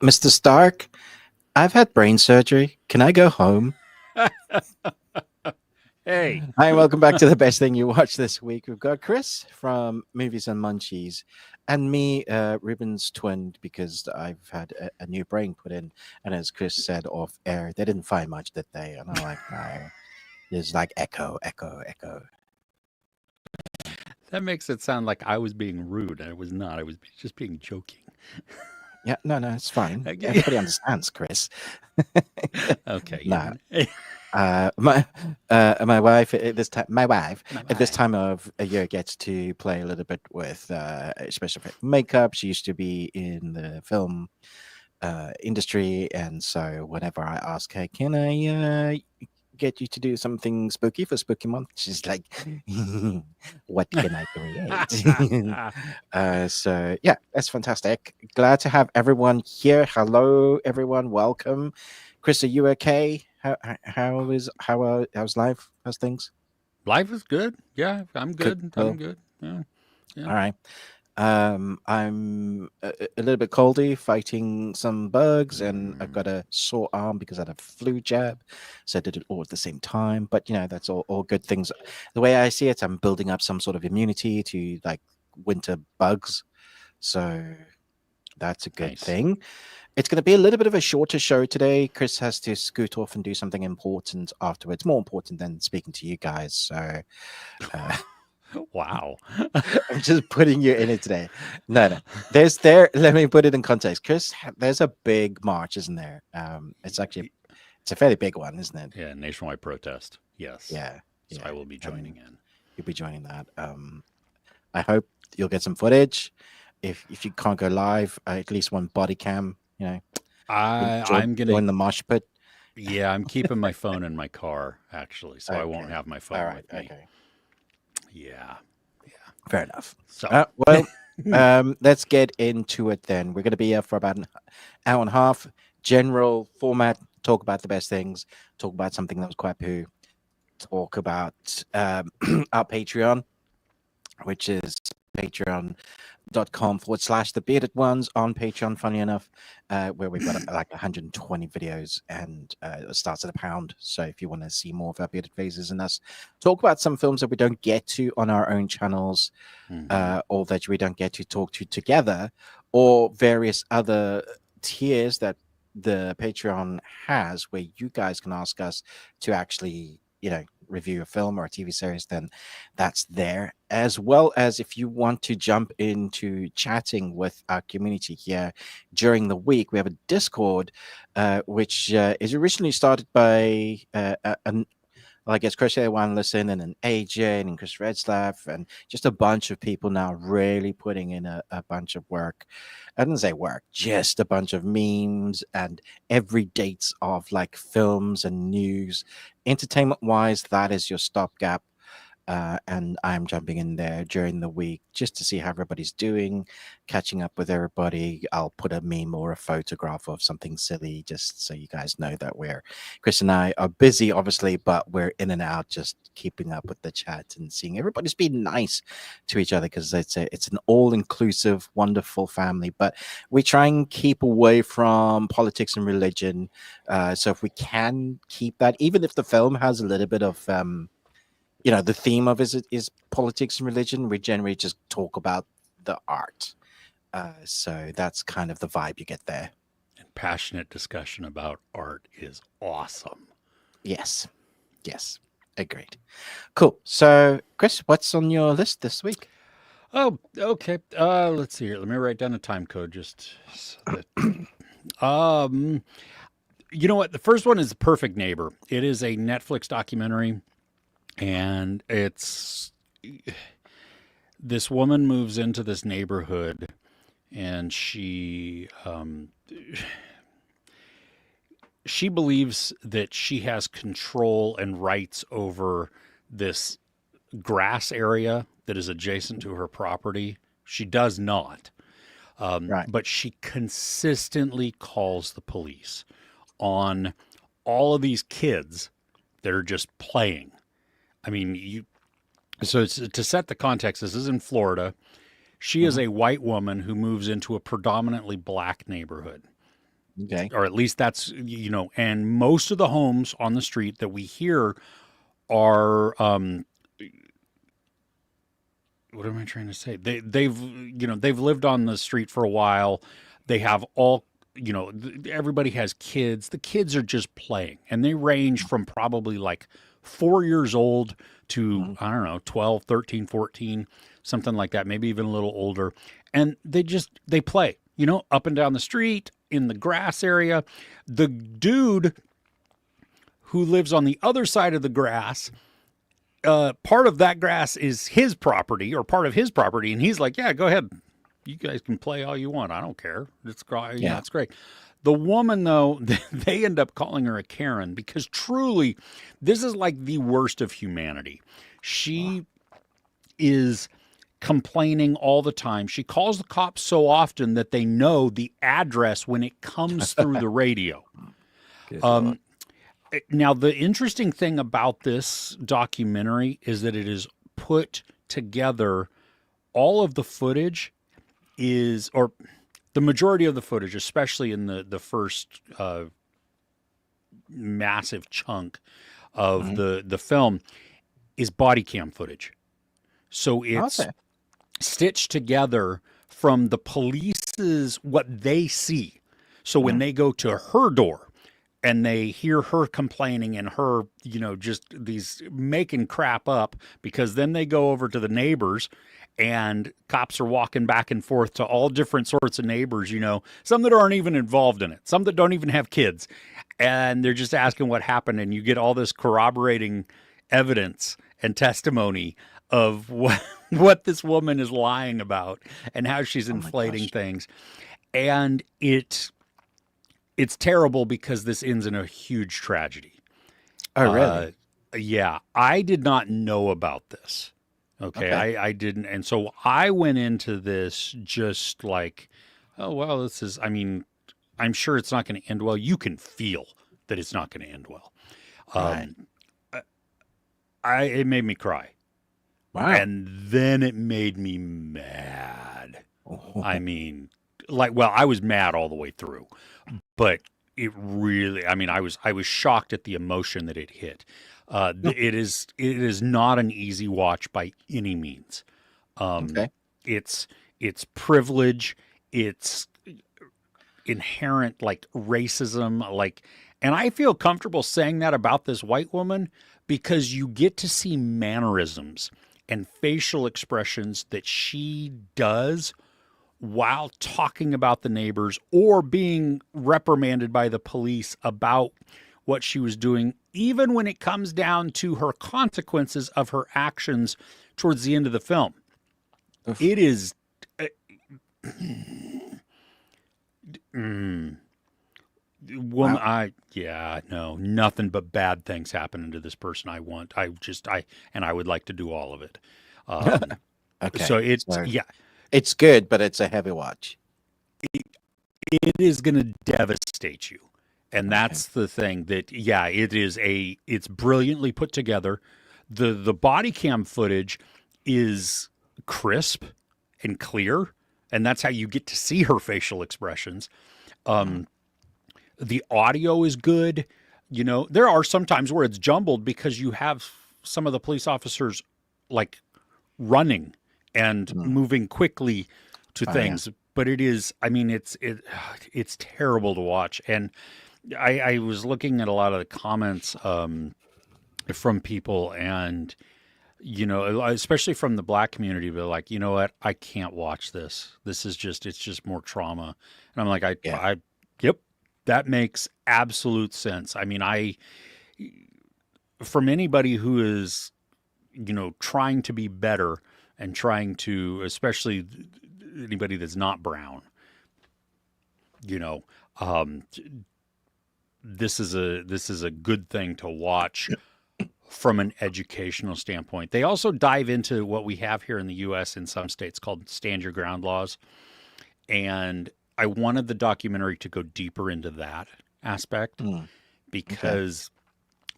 Mr. Stark, I've had brain surgery. Can I go home? Hey. Hi, and welcome back to the best thing you watched this week. We've got Chris from Movies and Munchies, and me, Ruben's twin, because I've had a new brain put in. And as Chris said off air, they didn't find much, did they? And I'm like, no. There's like echo, echo, echo. That makes it sound like I was being rude. I was not. I was just being joking. Yeah, no, it's fine. Okay. Everybody understands, Chris. Okay. No. Yeah. My wife at this time, My at this wife. time of a year gets to play a little bit with special effect makeup. She used to be in the film industry, and so whenever I ask her, "Can I get you to do something spooky for Spooky Month?" She's like, "What can I create?" So yeah, that's fantastic. Glad to have everyone here. Hello, everyone. Welcome. Chris, are you okay? How's life? How's things? Life is good. Yeah, I'm Good. good. I'm Well, good. Yeah. Yeah. all right. I'm a little bit coldy, fighting some bugs, and I've got a sore arm because I had a flu jab. So I did it all at the same time. But that's all good things. The way I see it, I'm building up some sort of immunity to like winter bugs. So that's a good Nice. thing. It's going to be a little bit of a shorter show today. Chris has to scoot off and do something important afterwards, more important than speaking to you guys. So Wow. I'm just putting you in it today. No. Let me put it in context. Chris, there's a big march, isn't there? It's a fairly big one, isn't it? Yeah, nationwide protest. Yes. Yeah. So I will be joining in. You'll be joining that. I hope you'll get some footage. If you can't go live, at least one body cam. I'm gonna. join the mosh pit. Yeah, I'm keeping my phone in my car actually, so I won't Okay. have my phone All right. with me. Okay. Yeah. Fair enough. So Well, let's get into it then. We're going to be here for about an hour and a half. General format: talk about the best things, talk about something that was quite poo, talk about our Patreon, which is patreon.com/the bearded ones on Patreon, funny enough, where we've got like 120 videos, and it starts at £1. So if you want to see more of our bearded faces and us talk about some films that we don't get to on our own channels, or that we don't get to talk to together, or various other tiers that the Patreon has, where you guys can ask us to actually review a film or a TV series, then that's there. As well as if you want to jump into chatting with our community here during the week, we have a Discord, which is originally started by I guess Chris A1 Listen and an AJ and Chris Redslaff and just a bunch of people now really putting in a bunch of work. I didn't say work, just a bunch of memes and every dates of like films and news. Entertainment wise, that is your stopgap. And I'm jumping in there during the week just to see how everybody's doing, catching up with everybody. I'll put a meme or a photograph of something silly just so you guys know that Chris and I are busy, obviously, but we're in and out just keeping up with the chat and seeing everybody's being nice to each other because it's an all-inclusive, wonderful family. But we try and keep away from politics and religion. So if we can keep that, even if the film has a little bit of the theme of is politics and religion, we generally just talk about the art. So that's kind of the vibe you get there. And passionate discussion about art is awesome. Yes. Agreed. Cool. So, Chris, what's on your list this week? Oh, okay. Let's see here. Let me write down a time code just so that you know what? The first one is The Perfect Neighbor. It is a Netflix documentary, and it's this woman moves into this neighborhood, and she believes that she has control and rights over this grass area that is adjacent to her property. She does not. Right. But she consistently calls the police on all of these kids that are just playing. I mean, so to set the context, this is in Florida. She is a white woman who moves into a predominantly black neighborhood. Okay. or at least that's, you know, and most of the homes on the street that we hear are, what am I trying to say? They've, you know, they've lived on the street for a while. They have all, you know, everybody has kids. The kids are just playing, and they range from probably like 4 years old to, I don't know, 12, 13, 14, something like that, maybe even a little older. And they play, you know, up and down the street in the grass area. The dude who lives on the other side of the grass, part of that grass is his property or part of his property. And he's like, yeah, go ahead. You guys can play all you want. I don't care. It's great. Yeah, it's great. The woman, though, they end up calling her a Karen because truly, this is like the worst of humanity. She is complaining all the time. She calls the cops so often that they know the address when it comes through the radio. Now, the interesting thing about this documentary is that it is put together. All of the footage is, or the majority of the footage, especially in the first massive chunk of the film, is body cam footage. So it's stitched together from the police's, what they see. So when they go to her door and they hear her complaining and her, you know, just these making crap up, because then they go over to the neighbors and cops are walking back and forth to all different sorts of neighbors, you know, some that aren't even involved in it, some that don't even have kids. And they're just asking what happened. And you get all this corroborating evidence and testimony of what this woman is lying about and how she's inflating things. And it's terrible because this ends in a huge tragedy. Oh, really? Yeah. I did not know about this. Okay. I didn't. And so I went into this just like, oh, well, this is, I mean, I'm sure it's not going to end well. You can feel that it's not going to end well. It made me cry. Wow. And then it made me mad. I mean, like, well, I was mad all the way through, but it really, I mean, I was shocked at the emotion that it hit. It is not an easy watch by any means. It's privilege. It's inherent like racism, like, and I feel comfortable saying that about this white woman because you get to see mannerisms and facial expressions that she does while talking about the neighbors or being reprimanded by the police about what she was doing, even when it comes down to her consequences of her actions towards the end of the film. Oof. It is... nothing but bad things happen to this person. I would like to do all of it. Okay. So it's good, but it's a heavy watch. It is going to devastate you. And that's the thing that, it's brilliantly put together. The body cam footage is crisp and clear. And that's how you get to see her facial expressions. The audio is good. You know, there are some times where it's jumbled because you have some of the police officers like running and moving quickly to things. Yeah. But it is, I mean, it's terrible to watch. And I was looking at a lot of the comments from people, and, you know, especially from the Black community, they're like, you know what, I can't watch this. This is just, it's just more trauma. And I'm like, yep, that makes absolute sense. I mean, from anybody who is, you know, trying to be better and trying to, especially anybody that's not brown, you know, this is a good thing to watch from an educational standpoint. They also dive into what we have here in the U.S. in some states called stand your ground laws. And I wanted the documentary to go deeper into that aspect because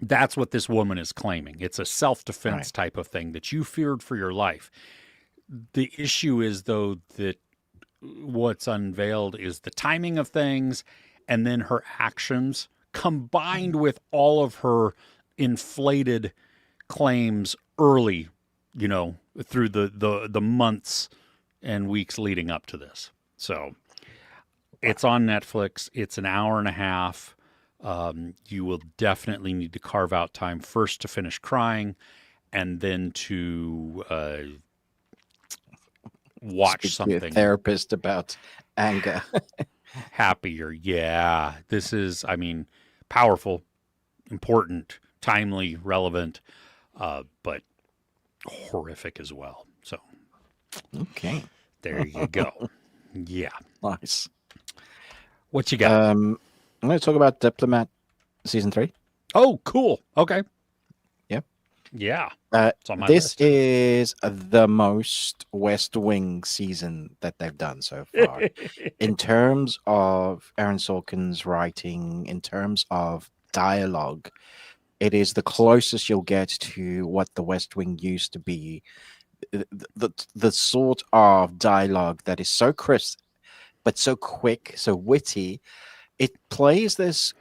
that's what this woman is claiming. It's a self-defense type of thing that you feared for your life. The issue is, though, that what's unveiled is the timing of things and then her actions combined with all of her inflated claims early, through the months and weeks leading up to this. So it's on Netflix. It's an hour and a half. You will definitely need to carve out time first to finish crying, and then to watch Speak to your something therapist about anger. happier. Yeah, this is, powerful, important, timely, relevant, but horrific as well. So Okay, there you go. Yeah. nice. What you got? I'm going to talk about Diplomat season 3. Oh, cool. Okay. Yeah. Yeah. It's on my This list. is the most West Wing season that they've done so far. In terms of Aaron Sorkin's writing, in terms of dialogue, it is the closest you'll get to what the West Wing used to be. The sort of dialogue that is so crisp, but so quick, so witty. It plays this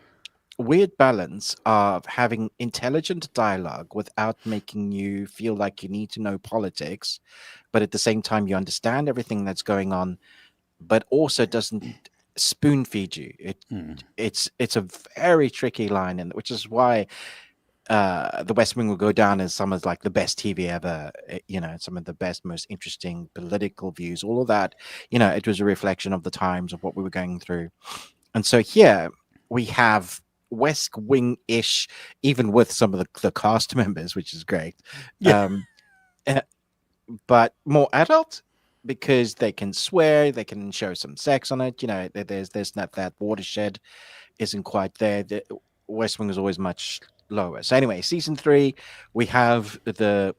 weird balance of having intelligent dialogue without making you feel like you need to know politics, but at the same time you understand everything that's going on, but also doesn't spoon feed you. It's a very tricky line, and which is why the West Wing will go down as some of like the best TV ever, some of the best, most interesting political views, all of that. It was a reflection of the times of what we were going through. And so here we have West Wing-ish, even with some of the cast members, which is great. Yeah. But more adult, because they can swear, they can show some sex on it. There's not that watershed isn't quite there. The West Wing is always much lower. So anyway, season 3, we have the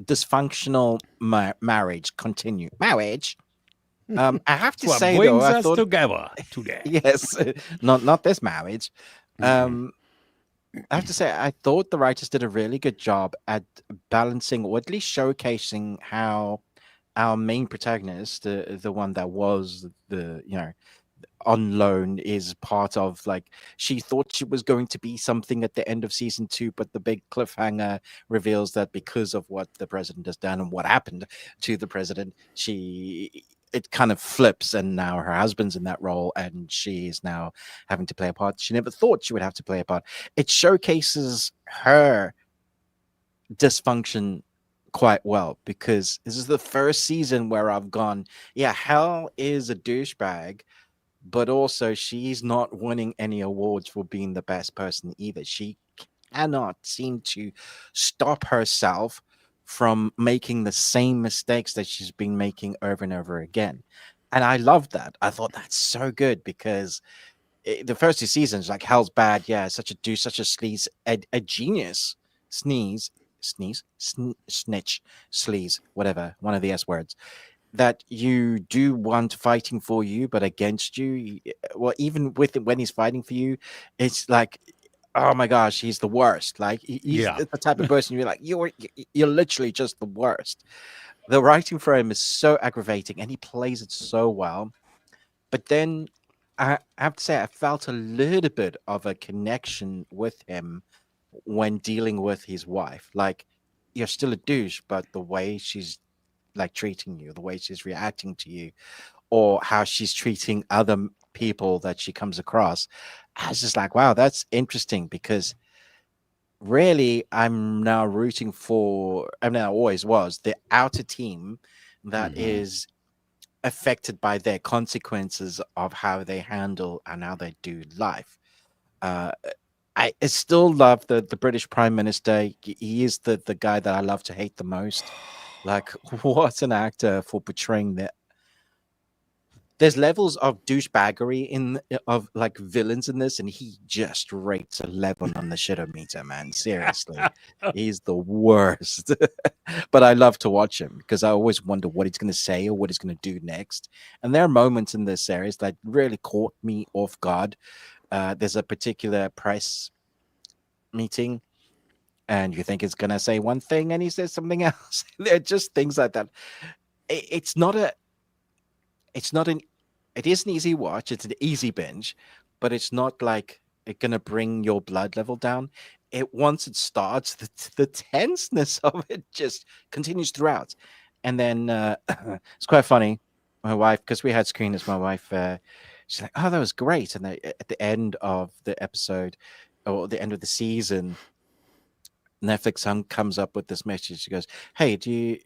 dysfunctional marriage continue. Marriage. I have to What say brings though, I us thought together today. yes, not this marriage. I have to say, I thought the writers did a really good job at balancing, or at least showcasing, how our main protagonist, the one that was on loan, is part of, like, she thought she was going to be something at the end of season 2, but the big cliffhanger reveals that because of what the president has done and what happened to the president, it kind of flips, and now her husband's in that role, and she is now having to play a part she never thought she would have to play a part. It showcases her dysfunction quite well, because this is the first season where I've gone, yeah, Hell is a douchebag, but also she's not winning any awards for being the best person either. She cannot seem to stop herself from making the same mistakes that she's been making over and over again. And I love that. I thought that's so good, because the first 2 seasons, like, Hell's bad, yeah, such a douche, such a sleaze, a genius, snitch, sleaze, whatever, one of the S words, that you do want fighting for you, but against you. Well, even with when he's fighting for you, it's like, oh my gosh, he's the worst. Like, he's Yeah. the type of person you're like, you're literally just the worst. The writing for him is so aggravating, and he plays it so well. But then I have to say, I felt a little bit of a connection with him when dealing with his wife. Like, you're still a douche, but the way she's like treating you, the way she's reacting to you, or how she's treating other people that she comes across, I was just like, wow, that's interesting, because really I'm now rooting for, I mean, I always was, the outer team that is affected by their consequences of how they handle and how they do life. I still love the British Prime Minister. He is the guy that I love to hate the most. Like, what an actor for portraying that. There's levels of douchebaggery of like villains in this, and he just rates 11 on the shitometer, man. Seriously, he's the worst. But I love to watch him, because I always wonder what he's going to say or what he's going to do next. And there are moments in this series that really caught me off guard. There's a particular press meeting, and you think it's going to say one thing and he says something else. They're just things like that. It's not an it is an easy watch. It's an easy binge, but it's not like it's gonna bring your blood level down. It once it starts, the tenseness of it just continues throughout, and then it's quite funny. My wife, because we had screeners, my wife, she's like, "Oh, that was great," and at the end of the episode, or the end of the season, Netflix comes up with this message. She goes, "Hey, do you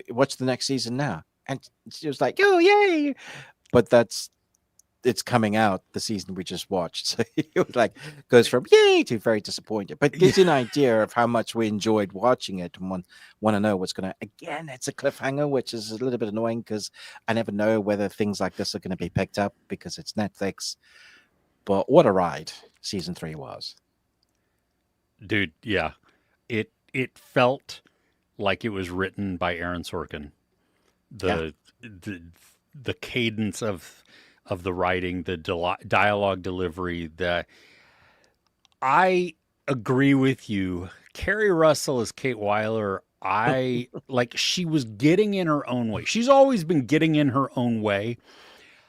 watch the next season now?" And she was like, "Oh, yay!" But it's coming out the season we just watched, so it was like goes from yay to very disappointed. But gives you an idea of how much we enjoyed watching it and want to know what's gonna. Again, it's a cliffhanger, which is a little bit annoying because I never know whether things like this are going to be picked up because it's Netflix. But what a ride season 3 was. Dude, yeah. It felt like it was written by Aaron Sorkin. The the cadence of the writing, the dialogue delivery, I agree with you. Carrie Russell as Kate Weiler, I like she was getting in her own way. She's always been getting in her own way,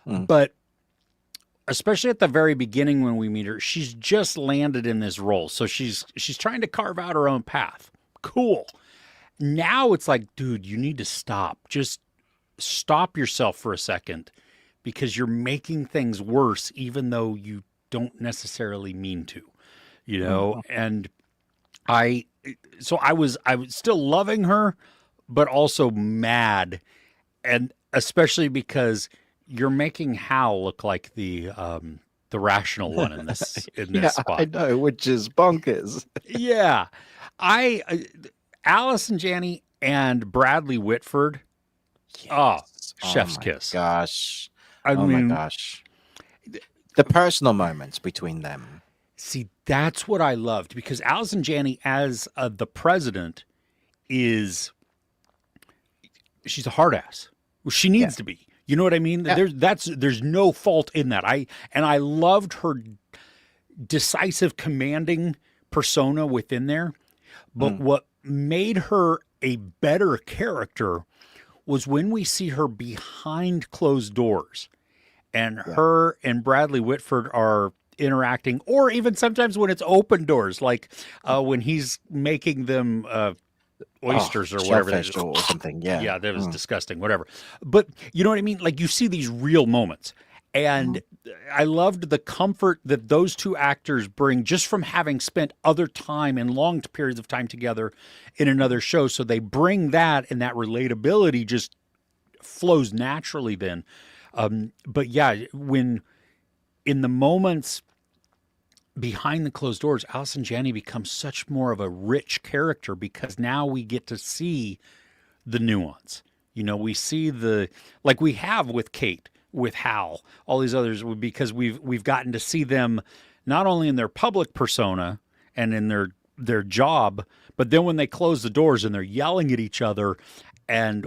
but especially at the very beginning when we meet her, she's just landed in this role. So she's trying to carve out her own path. Cool. Now it's like, dude, you need to stop. Just stop yourself for a second because you're making things worse even though you don't necessarily mean to, you know? And I was still loving her, but also mad. And especially because you're making Hal look like the rational one in this spot. I know, which is bonkers. Yeah. Allison Janney and Bradley Whitford. Yes. Chef's kiss. Gosh. I mean, my gosh. The personal moments between them. See, that's what I loved because Allison Janney as the president she's a hard ass. Well, she needs to be. You know what I mean? Yeah. There's no fault in that. I loved her decisive, commanding persona within there. But what made her a better character was when we see her behind closed doors and her and Bradley Whitford are interacting, or even sometimes when it's open doors, like when he's making them oysters or whatever or something. Yeah, that was disgusting, whatever. But you know what I mean? Like you see these real moments. And I loved the comfort that those two actors bring just from having spent other time and long periods of time together in another show. So they bring that, and that relatability just flows naturally then. But yeah, when in the moments behind the closed doors, Allison Janney becomes such more of a rich character because now we get to see the nuance. You know, we see like we have with Kate, with Hal, all these others, because we've gotten to see them not only in their public persona and in their job, but then when they close the doors and they're yelling at each other and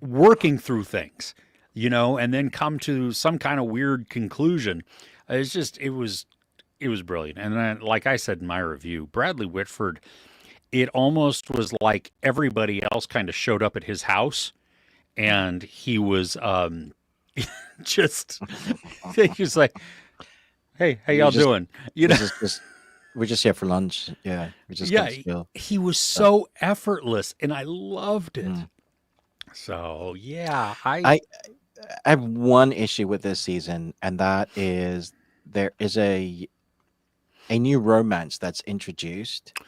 working through things, you know, and then come to some kind of weird conclusion. It was brilliant. And then, like I said in my review, Bradley Whitford, it almost was like everybody else kind of showed up at his house and he was just he was like, "Hey, how y'all doing?" You know, we're just here for lunch. Yeah, we just he was so effortless, and I loved it. So yeah, I have one issue with this season, and that is there is a new romance that's introduced.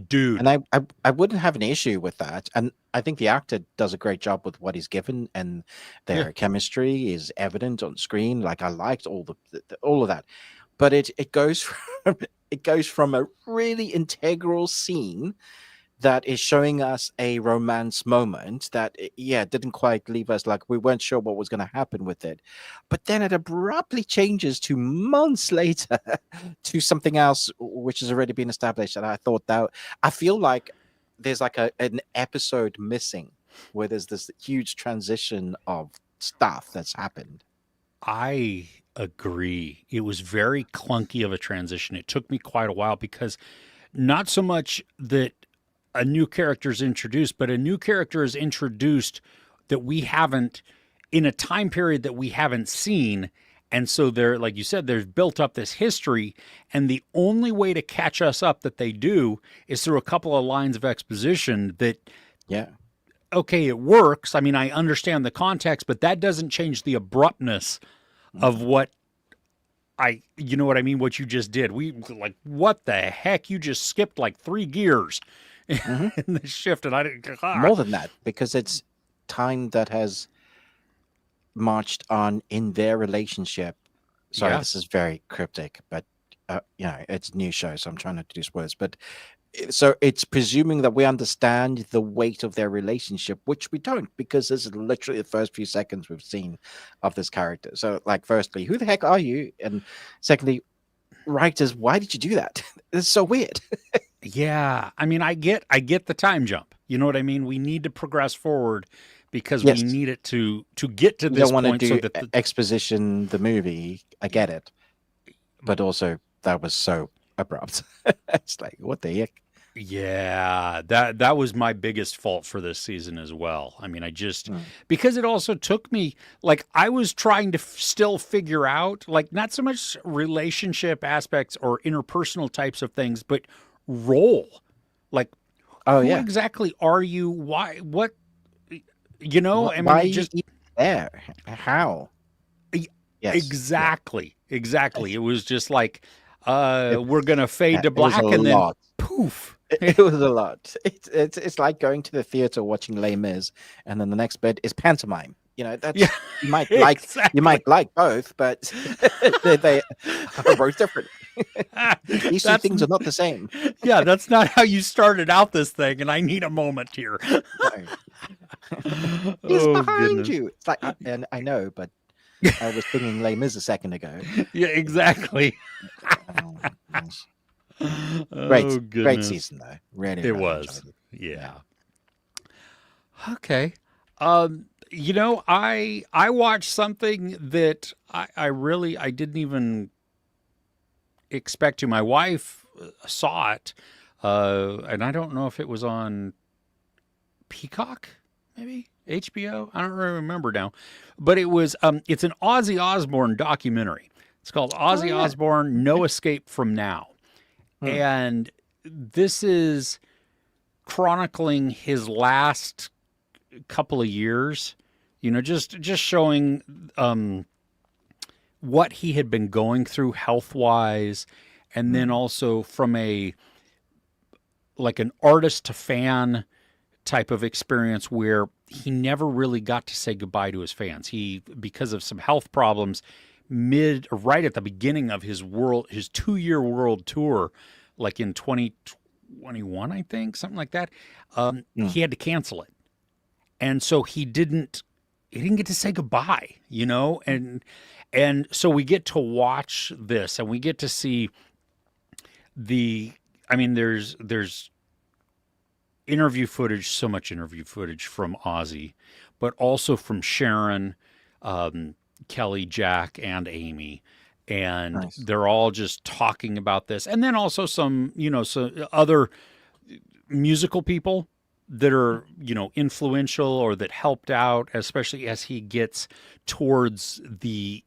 Dude. And I wouldn't have an issue with that. And I think the actor does a great job with what he's given, and their chemistry is evident on screen. Like I liked all of that. But it goes from a really integral scene that is showing us a romance moment that didn't quite leave us, like we weren't sure what was going to happen with it, but then it abruptly changes to months later to something else which has already been established. And I thought that I feel like there's like an episode missing where there's this huge transition of stuff that's happened. I agree. It was very clunky of a transition. It took me quite a while because not so much that a new character is introduced, but a new character is introduced that we haven't in a time period that we haven't seen. And so they're, like you said, there's built up this history, and the only way to catch us up that they do is through a couple of lines of exposition that, Yeah. okay, it works. I mean, I understand the context, but that doesn't change the abruptness of what you know what I mean? What you just did. We like, what the heck? You just skipped like 3 gears in the shift. And I didn't, More than that, because it's time that has marched on in their relationship. Sorry, Yeah. this is very cryptic, but you know, it's a new show, so I'm trying not to do spoilers. But so it's presuming that we understand the weight of their relationship, which we don't, because this is literally the first few seconds we've seen of this character. So, like, firstly, who the heck are you? And secondly, writers, why did you do that? It's so weird. Yeah. I mean, I get the time jump. You know what I mean? We need to progress forward because Yes. we need it to get to You this don't want to point. do So that exposition the movie. I get it, but also that was so abrupt. It's like, what the heck? yeah, that was my biggest fault for this season as well. I mean, I just because it also took me, like, I was trying to still figure out, like, not so much relationship aspects or interpersonal types of things, but role. Like, Oh who yeah. exactly are you? Why? What? You know? I mean, Why are it you just even there? How? Y- Yes. exactly. It was just like, we're gonna fade to It was black, a and then lot. poof. It was a lot. It's like going to the theater watching Les Mis, and then the next bit is pantomime. You know, that's Yeah, you might like exactly. you might like both, but they are both different. These two That's things are not the same. yeah, that's not how you started out this thing, and I need a moment here. No. He's Oh behind goodness. you. It's like, and I know, but I was singing Les Mis a second ago. Yeah, exactly. Oh, gosh. Oh Great goodness. season though. Really, It really was. enjoyed it. Yeah. Okay. You know, I watched something that I didn't even expect to. My wife saw it, and I don't know if it was on Peacock, maybe HBO. I don't really remember now, but it was. It's an Ozzy Osbourne documentary. It's called Ozzy yeah. Osbourne: No Escape from Now, and this is chronicling his last couple of years. You know, just showing what he had been going through health wise, and then also from a like an artist to fan type of experience where he never really got to say goodbye to his fans. He, because of some health problems, right at the beginning of his 2-year world tour, like in 2021, I think, something like that, he had to cancel it. And so he didn't get to say goodbye, you know? And so we get to watch this, and we get to see there's interview footage, so much interview footage from Ozzy, but also from Sharon, Kelly, Jack, and Amy. And Nice. they're all just talking about this. And then also some other musical people that are, influential or that helped out, especially as he gets towards the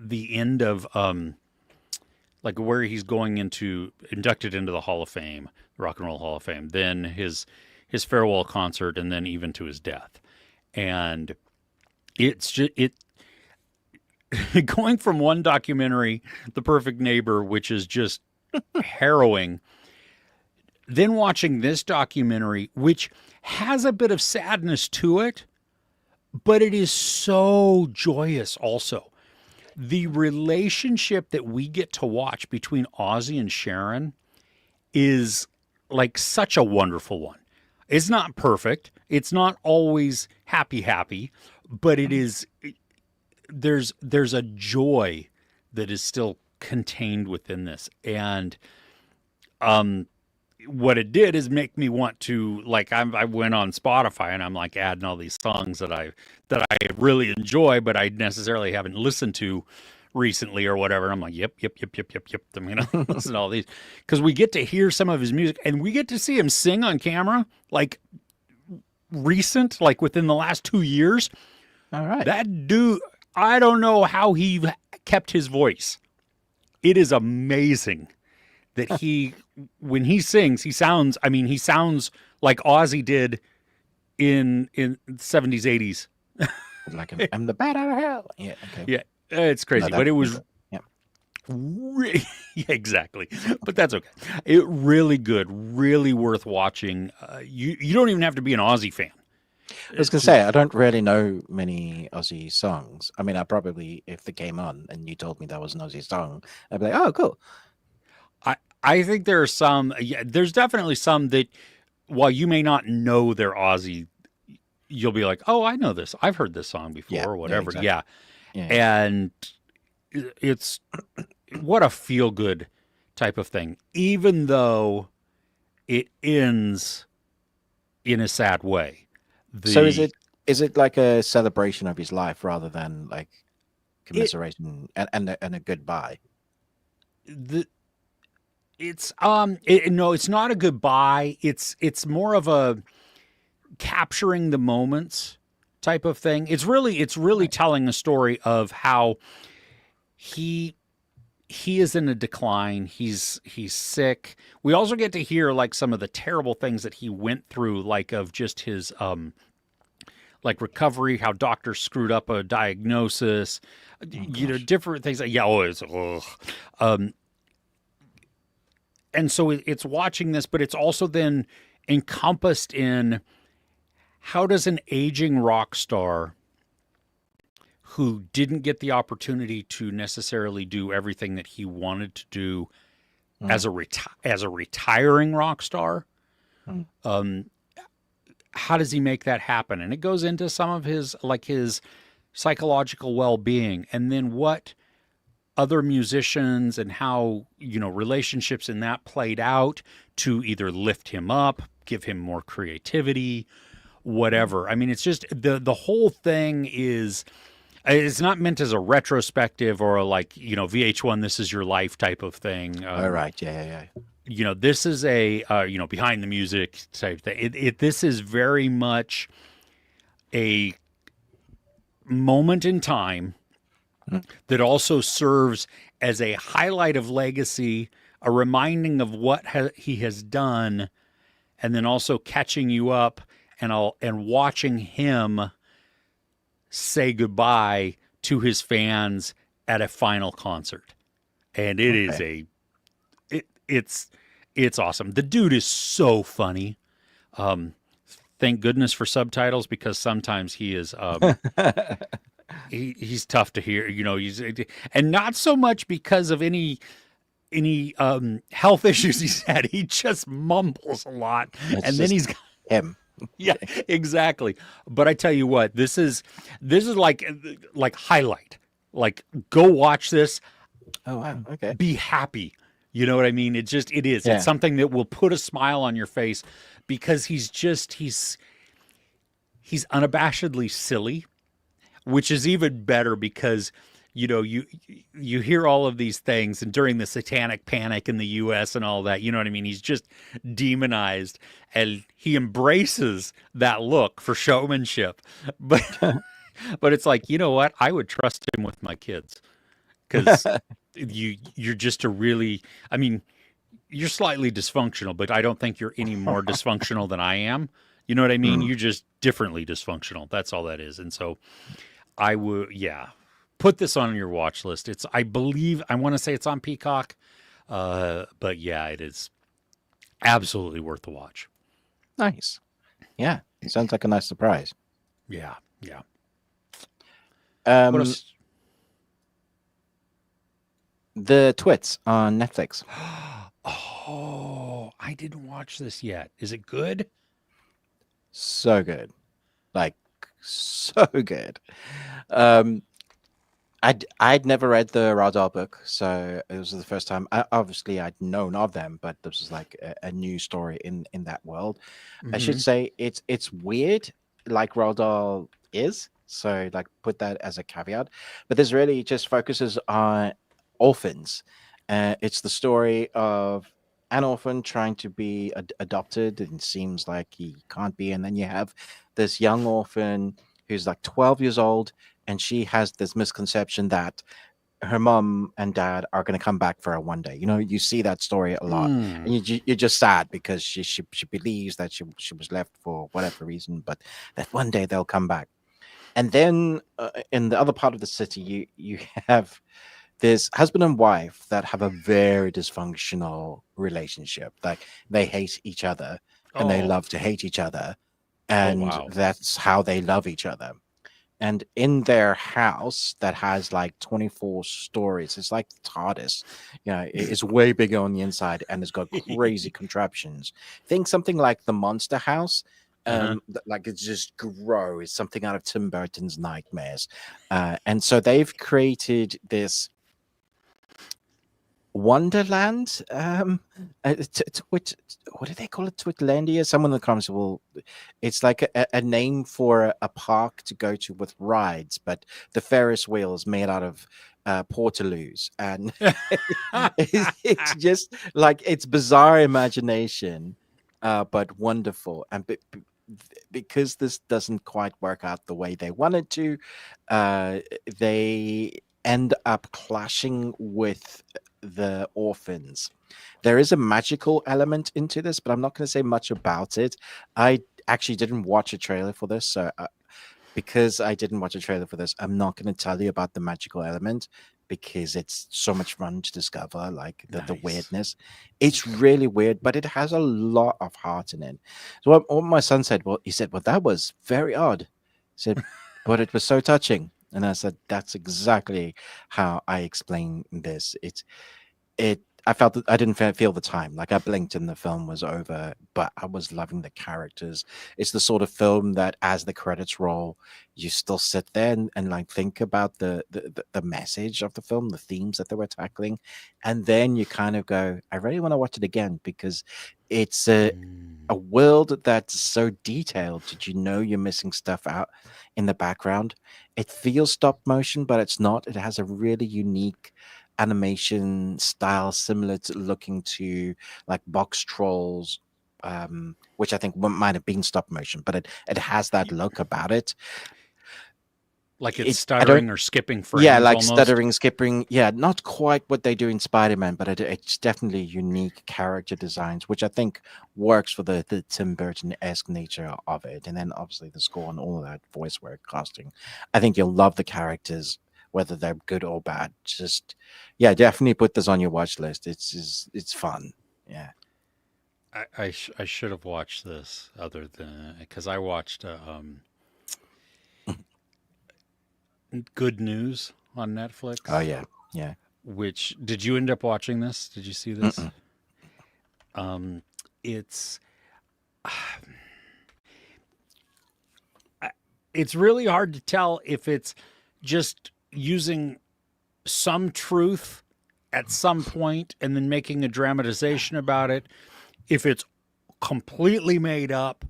end of, like where he's going inducted into the Hall of Fame, the Rock and Roll Hall of Fame, then his farewell concert, and then even to his death. And it's just, going from one documentary, The Perfect Neighbor, which is just harrowing, then watching this documentary, which has a bit of sadness to it, but it is so joyous also. The relationship that we get to watch between Ozzy and Sharon is like such a wonderful one. It's not perfect. It's not always happy, but it is, there's a joy that is still contained within this. And what it did is make me want to, like, I went on Spotify and I'm like adding all these songs that I really enjoy, but I necessarily haven't listened to recently or whatever. And I'm like, yep. I'm gonna listen to all these because we get to hear some of his music and we get to see him sing on camera, like recent, like within the last 2 years. All right. That dude, I don't know how he kept his voice. It is amazing that when he sings, he sounds like Ozzy did in 70s, 80s. Like I'm the bat out of hell. Yeah. Okay. Yeah, it's crazy, but it was Yeah. yeah, exactly. But that's okay. It really good, really worth watching. You don't even have to be an Ozzy fan. I was gonna say I don't really know many Ozzy songs. I mean, I probably if they came on and you told me that was an Ozzy song, I'd be like, oh, cool. I think there are some. Yeah, there's definitely some that while you may not know they're Ozzy, you'll be like, oh, I know this. I've heard this song before, Yeah, or whatever. exactly. Yeah, Yeah. and it's what a feel good type of thing, even though it ends in a sad way. So is it like a celebration of his life rather than like commiseration and a goodbye? No, it's not a goodbye. It's more of a capturing the moments type of thing. It's really Right. telling a story of how he is in a decline. He's sick. We also get to hear like some of the terrible things that he went through, like of just his like recovery, how doctors screwed up a diagnosis, different things. Yeah, always. And so it's watching this, but it's also then encompassed in how does an aging rock star who didn't get the opportunity to necessarily do everything that he wanted to do as a retiring rock star, how does he make that happen? And it goes into some of his psychological well-being, and then what other musicians and how relationships in that played out to either lift him up, give him more creativity, whatever. I mean, it's just the whole thing is. It's not meant as a retrospective or like VH1 This Is Your Life type of thing. All right. Yeah. This is a behind the music type thing. This is very much a moment in time that also serves as a highlight of legacy, a reminding of what he has done, and then also catching you up and watching him say goodbye to his fans at a final concert. And it is it's awesome. The dude is so funny. Thank goodness for subtitles, because sometimes he is he's tough to hear, he's, and not so much because of any health issues he's had. He just mumbles a lot. It's and then he's him. Yeah, exactly. But I tell you what, this is like highlight. Like, go watch this. Oh wow. Okay. Be happy. You know what I mean? It is. Yeah. It's something that will put a smile on your face, because he's unabashedly silly, which is even better because you hear all of these things, and during the satanic panic in the US and all that, you know what I mean? He's just demonized, and he embraces that look for showmanship. But but it's like, you know what? I would trust him with my kids, because you're just I mean, you're slightly dysfunctional, but I don't think you're any more dysfunctional than I am. You know what I mean? You're just differently dysfunctional. That's all that is. And so I would, put this on your watch list. I want to say it's on Peacock. But yeah, it is absolutely worth the watch. Nice. Yeah. Sounds like a nice surprise. Yeah. The Twits on Netflix. Oh, I didn't watch this yet. Is it good? So good. Like, so good. I'd never read the Roald Dahl book, so it was the first time. Obviously, I'd known of them, but this was like a new story in that world. I should say it's weird, like Roald Dahl is. So, like, put that as a caveat. But this really just focuses on orphans. It's the story of an orphan trying to be adopted, and it seems like he can't be. And then you have this young orphan who's like 12 years old, and she has this misconception that her mom and dad are going to come back for her one day. You see that story a lot, and you're just sad because she believes that she was left for whatever reason, but that one day they'll come back. And then in the other part of the city, you have this husband and wife that have a very dysfunctional relationship. Like they hate each other and they Oh. love to hate each other, Oh, and wow. that's how they love each other. And in their house that has like 24 stories, it's like the TARDIS. It's way bigger on the inside and it's got crazy contraptions. Think something like the Monster House. Like it just grows, something out of Tim Burton's nightmares. And so they've created this Wonderland. What do they call it? Twitlandia? Someone in the comments will. It's like a name for a park to go to with rides, but the Ferris wheel is made out of portaloos, and it's just like it's bizarre imagination, but wonderful. And because this doesn't quite work out the way they wanted to, they end up clashing with the orphans. There is a magical element into this, but I'm not going to say much about it. I actually didn't watch a trailer for this, so because I didn't watch a trailer for this, I'm not going to tell you about the magical element because it's so much fun to discover, like the weirdness. It's really weird, but it has a lot of heart in it. So what my son said, he said, well, that was very odd. He said, but it was so touching. And I said, that's exactly how I explain this. I felt that I didn't feel the time. Like I blinked and the film was over, but I was loving the characters. It's the sort of film that as the credits roll, you still sit there and like think about the message of the film, the themes that they were tackling. And then you kind of go, I really want to watch it again because it's a world that's so detailed. Did you know you're missing stuff out in the background? It feels stop motion, but it's not. It has a really unique animation style, similar to looking to like Box Trolls, which I think might have been stop motion, but it has that look about it. Like it's stuttering or skipping frames. Yeah, like almost. stuttering, skipping. Yeah, not quite what they do in Spider-Man, but it's definitely unique character designs, which I think works for the Tim Burton-esque nature of it. And then obviously the score and all of that voice work, casting. I think you'll love the characters, whether they're good or bad. Just, yeah, definitely put this on your watch list. It's fun. Yeah. I should have watched this other than because I watched Good News on Netflix. Oh yeah, yeah. Which did you end up watching this? Did you see this? It's it's really hard to tell if it's just using some truth at some point and then making a dramatization about it, if it's completely made up,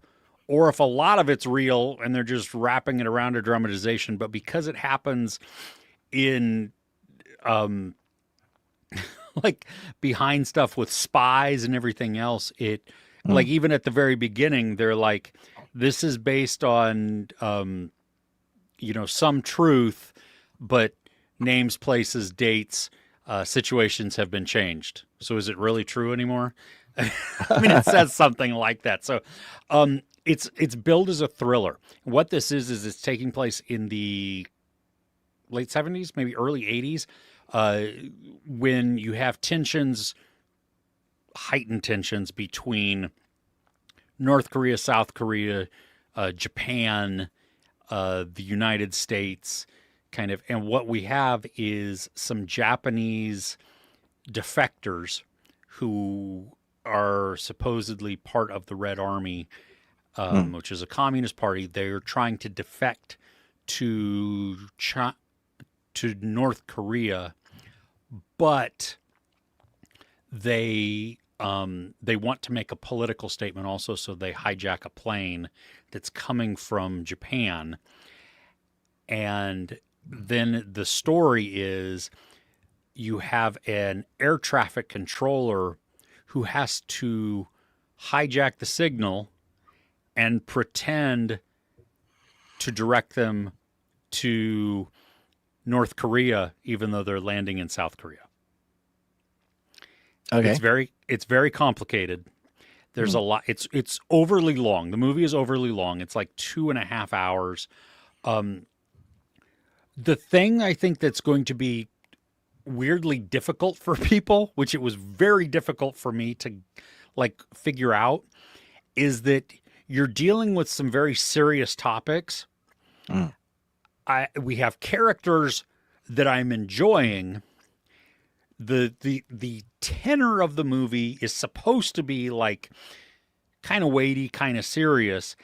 or if a lot of it's real and they're just wrapping it around a dramatization. But because it happens in like behind stuff with spies and everything else, like even at the very beginning, they're like, this is based on some truth, but names, places, dates, situations have been changed. So is it really true anymore? I mean, it says something like that. So it's billed as a thriller. What this is it's taking place in the late 70s, maybe early 80s, when you have heightened tensions between North Korea, South Korea, Japan, the United States, kind of. And what we have is some Japanese defectors who are supposedly part of the Red Army, which is a communist party. They're trying to defect to North Korea, but they want to make a political statement also, so they hijack a plane that's coming from Japan. And then the story is you have an air traffic controller who has to hijack the signal and pretend to direct them to North Korea, even though they're landing in South Korea. Okay. It's very complicated. There's a lot. It's overly long. The movie is overly long. It's like 2.5 hours. The thing I think that's going to be weirdly difficult for people, which it was very difficult for me to like figure out, is that you're dealing with some very serious topics. We have characters that I'm enjoying. The tenor of the movie is supposed to be like kind of weighty, kind of serious,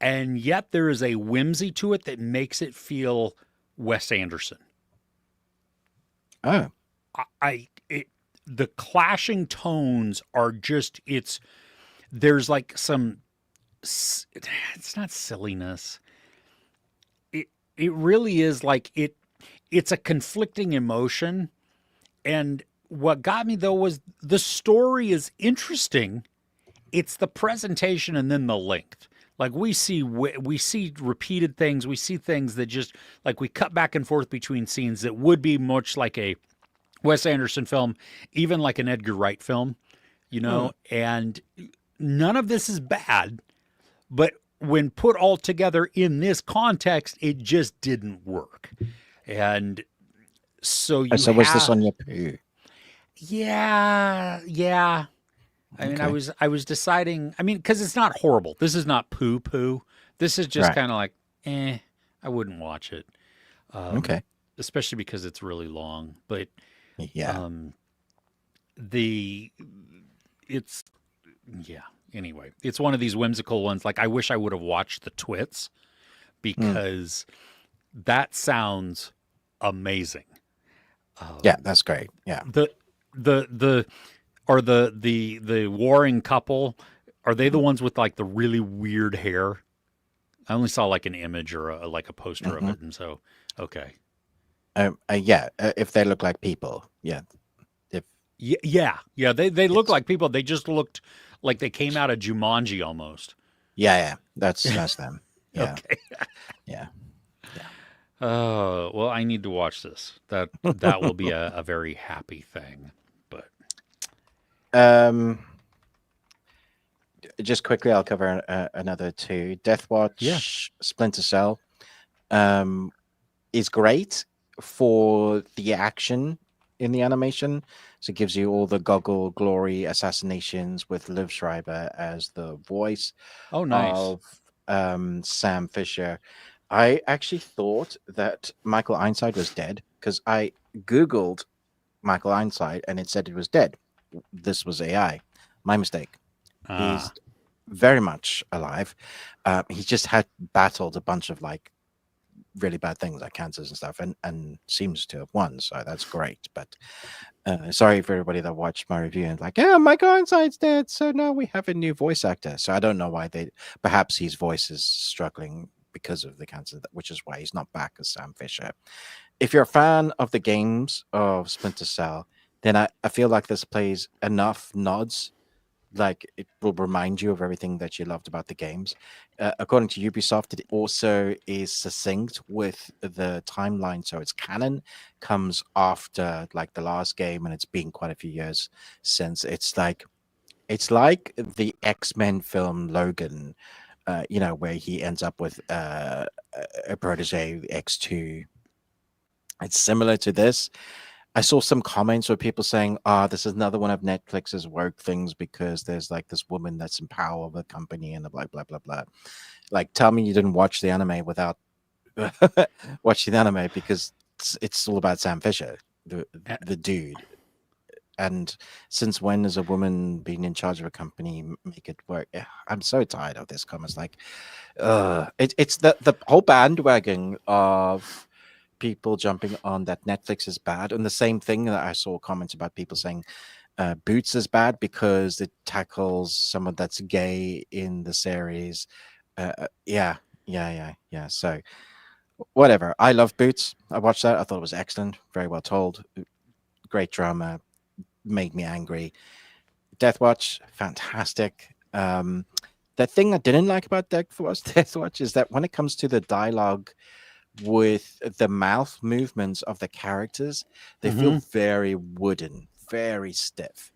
and yet there is a whimsy to it that makes it feel Wes Anderson. Oh, The clashing tones are just there's like some, it's not silliness. It really is like it's a conflicting emotion. And what got me though was the story is interesting. It's the presentation and then the length. Like we see repeated things. We see things that just like we cut back and forth between scenes that would be much like a Wes Anderson film, even like an Edgar Wright film, you know, and none of this is bad, but when put all together in this context, it just didn't work. And so was this on your poo? Yeah. I mean, I was deciding, I mean, because it's not horrible. This is not poo. This is just kind of like, I wouldn't watch it. Okay. Especially because it's really long. But Yeah. Anyway, it's one of these whimsical ones. Like, I wish I would have watched the Twits because that sounds amazing. Yeah, that's great. Yeah. The warring couple, are they the ones with like the really weird hair? I only saw like an image or a poster of it, and so okay. If they look like people, yeah. They look like people. They just looked like they came out of Jumanji almost. Yeah, that's them. Yeah. Okay. Yeah. Oh, well, I need to watch this. That will be a very happy thing. But just quickly, I'll cover another two. Death Watch, Splinter Cell, is great for the action in the animation. So it gives you all the goggle glory assassinations with Liv Schreiber as the voice of Sam Fisher. I actually thought that Michael Ironside was dead because I Googled Michael Ironside and it said he was dead. This was AI. My mistake. He's very much alive. He just had battled a bunch of like really bad things like cancers and stuff and seems to have won. So that's great. But sorry for everybody that watched my review and like, yeah, Michael Ironside's dead. So now we have a new voice actor. So I don't know why perhaps his voice is struggling because of the cancer, which is why he's not back as Sam Fisher. If you're a fan of the games of Splinter Cell, then I feel like this plays enough nods. Like it will remind you of everything that you loved about the games. According to Ubisoft, it also is succinct with the timeline. So its canon comes after like the last game, and it's been quite a few years since. It's like the X-Men film Logan, where he ends up with a protege, X2. It's similar to this. I saw some comments where people saying, this is another one of Netflix's woke things because there's like this woman that's in power of a company and blah, blah, blah, blah. Like, tell me you didn't watch the anime without watching the anime because it's all about Sam Fisher, the dude. And since when has a woman being in charge of a company make it work? I'm so tired of this comments. Like, it's the whole bandwagon of people jumping on that Netflix is bad, and the same thing that I saw comments about people saying Boots is bad because it tackles someone that's gay in the series. Yeah. So whatever. I love Boots. I watched that. I thought it was excellent. Very well told. Great drama. Made me angry. Death Watch, fantastic. The thing I didn't like about Death Watch is that when it comes to the dialogue with the mouth movements of the characters, they feel Mm-hmm. very wooden, very stiff.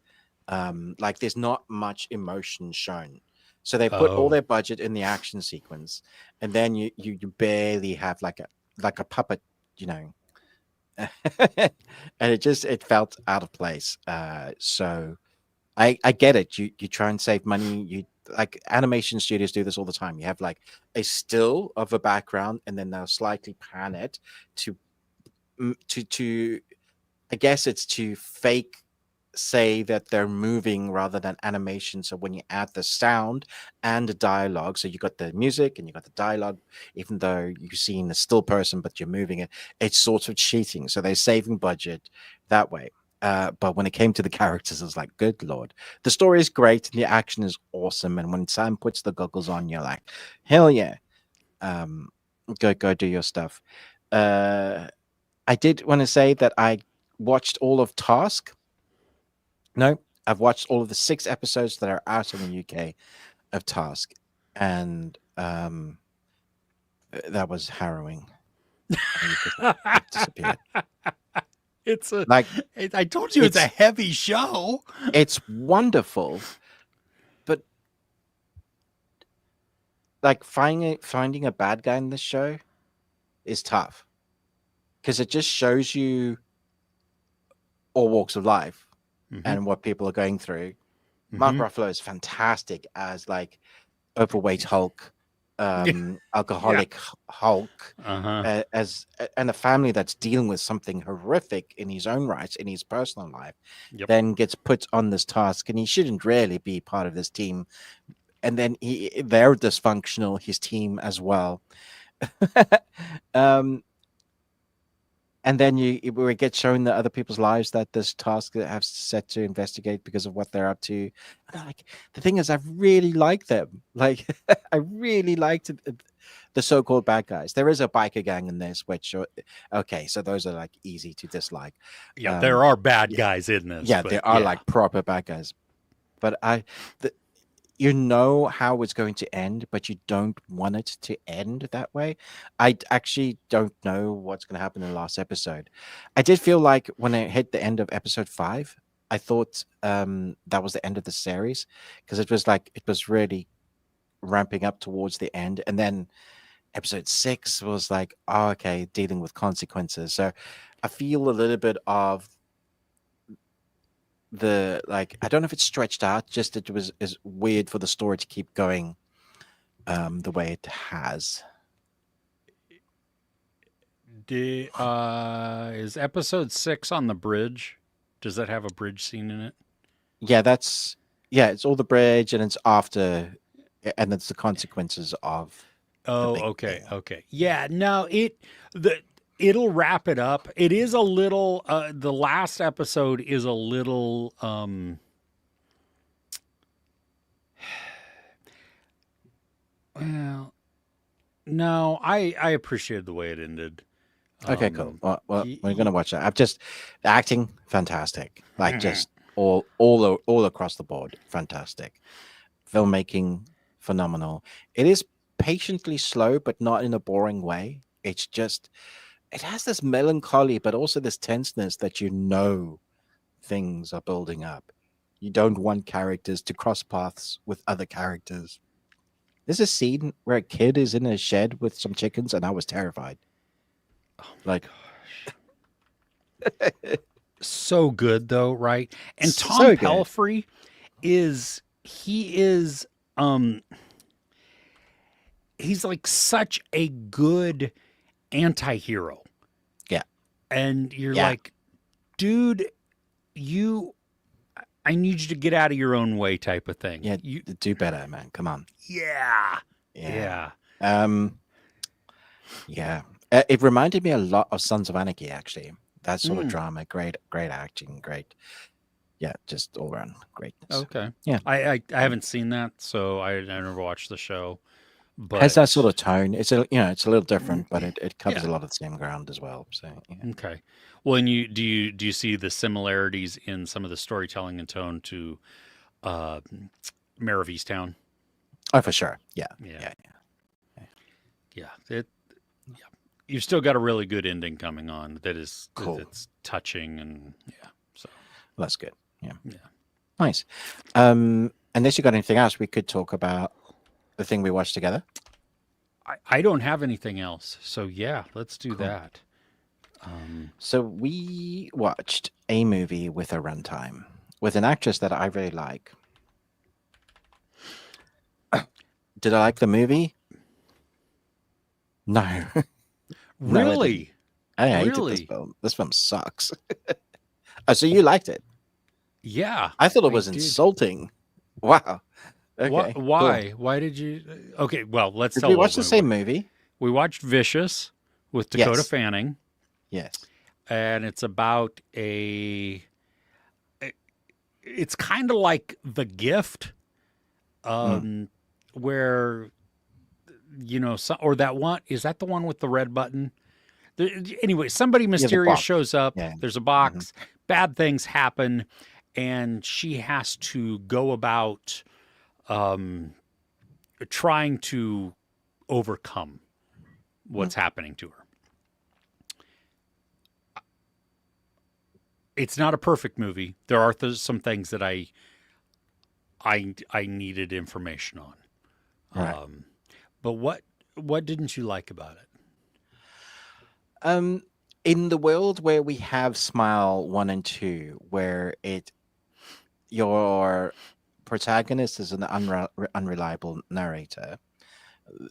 Like there's not much emotion shown. So they put all Oh, their budget in the action sequence, and then you barely have like a puppet, you know. And it felt out of place. So I get it. You try and save money. You like animation studios do this all the time. You have like a still of a background, and then they'll slightly pan it to to I guess it's to fake say that they're moving rather than animation. So when you add the sound and the dialogue, so you got the music and you got the dialogue, even though you're seeing a still person but you're moving it, it's sort of cheating. So they're saving budget that way. But when it came to the characters, it's like, good lord, the story is great and the action is awesome. And when Sam puts the goggles on, you're like, hell yeah, um, go do your stuff. I did want to say that I watched all of Task. No, I've watched all of the 6 episodes that are out in the UK of Task, and that was harrowing. And it disappeared. it's a. Like I told you it's a heavy show. it's wonderful, but like finding a bad guy in this show is tough because it just shows you all walks of life Mm-hmm. and what people are going through. Mark Ruffalo is fantastic as like overweight Hulk, alcoholic Hulk, Uh-huh. and a family that's dealing with something horrific in his own right in his personal life, Yep. then gets put on this task, and he shouldn't really be part of this team. And then they're dysfunctional, his team as well. um, and then we get shown the other people's lives that this task that have set to investigate because of what they're up to. And like the thing is, I really like them. Like I really liked the so-called bad guys. There is a biker gang in this, which okay, so those are like easy to dislike. Yeah, there are bad Yeah, guys in this. yeah, But there are like proper bad guys. But you know how it's going to end, but you don't want it to end that way. I actually don't know what's going to happen in the last episode. I did feel like when I hit the end of episode 5, I thought that was the end of the series because it was like it was really ramping up towards the end, and then episode 6 was like, oh, okay, dealing with consequences. So I feel a little bit of the like I don't know if it's stretched out, just it was is weird for the story to keep going the way it has. Is episode 6 on the bridge? Does that have a bridge scene in it? Yeah, it's all the bridge and it's after and it's the consequences of the Oh, big okay, thing. okay. Yeah, no, it'll wrap it up. It is a little the last episode is a little well, no, I appreciated the way it ended. Okay, cool. Well, y- we're y- gonna watch that. I've just the acting fantastic, like just all across the board, fantastic. Filmmaking phenomenal. It is patiently slow, but not in a boring way. It's just it has this melancholy, but also this tenseness that you know things are building up. You don't want characters to cross paths with other characters. There's a scene where a kid is in a shed with some chickens, and I was terrified. oh my Like, so good though, right? And Tom so good. Pelphrey is um he's like such a good anti-hero. Yeah. And you're Yeah. like, dude, you I need you to get out of your own way type of thing. Yeah. Do better, man. Come on. Yeah. Yeah. Yeah. It reminded me a lot of Sons of Anarchy, actually. That sort of drama, great acting, great. Yeah, just all around greatness. Okay. Yeah. I haven't seen that, so I never watched the show. But Has that sort of tone. It's it's a little different, but it covers yeah. a lot of the same ground as well. So yeah. Okay. Well, and do you see the similarities in some of the storytelling and tone to Mare of Easttown? Oh, for sure. Yeah. Yeah. You've still got a really good ending coming on that is Cool. that's touching, and so Well, that's good. Yeah. yeah. Nice. Unless you got anything else, we could talk about the thing we watched together. I don't have anything else, so yeah, let's do that. So we watched a movie with a runtime with an actress that I really like. Did I like the movie? No. No, Really? I hated Really? this film. This film sucks. Oh, so you liked it? Yeah. I thought it was did. insulting. Wow. Okay. Why? Cool. Why did you? Okay, well, let's Did tell we what watch the same movie? We watched Vicious with Dakota Yes. Fanning. Yes. And it's about it's kind of like The Gift, where or that one, is that the one with the red button? Anyway, somebody mysterious shows up. Yeah. There's a box. Bad things happen, and she has to go about trying to overcome what's happening to her. It's not a perfect movie. There are some things that I needed information on. Right. But what didn't you like about it? In the world where we have Smile 1 and 2, where your protagonist is an unreliable narrator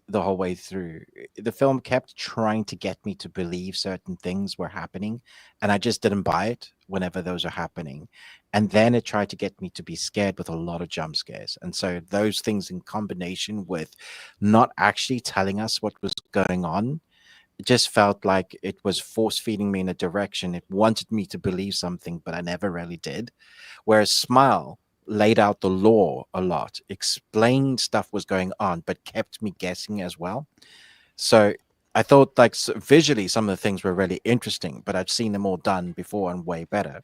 the whole way through, the film kept trying to get me to believe certain things were happening, and I just didn't buy it whenever those are happening. And then it tried to get me to be scared with a lot of jump scares. And so those things in combination with not actually telling us what was going on, it just felt like it was force feeding me in a direction. It wanted me to believe something, but I never really did. Whereas Smile laid out the law a lot, explained stuff was going on, but kept me guessing as well. So I thought visually some of the things were really interesting, but I've seen them all done before and way better.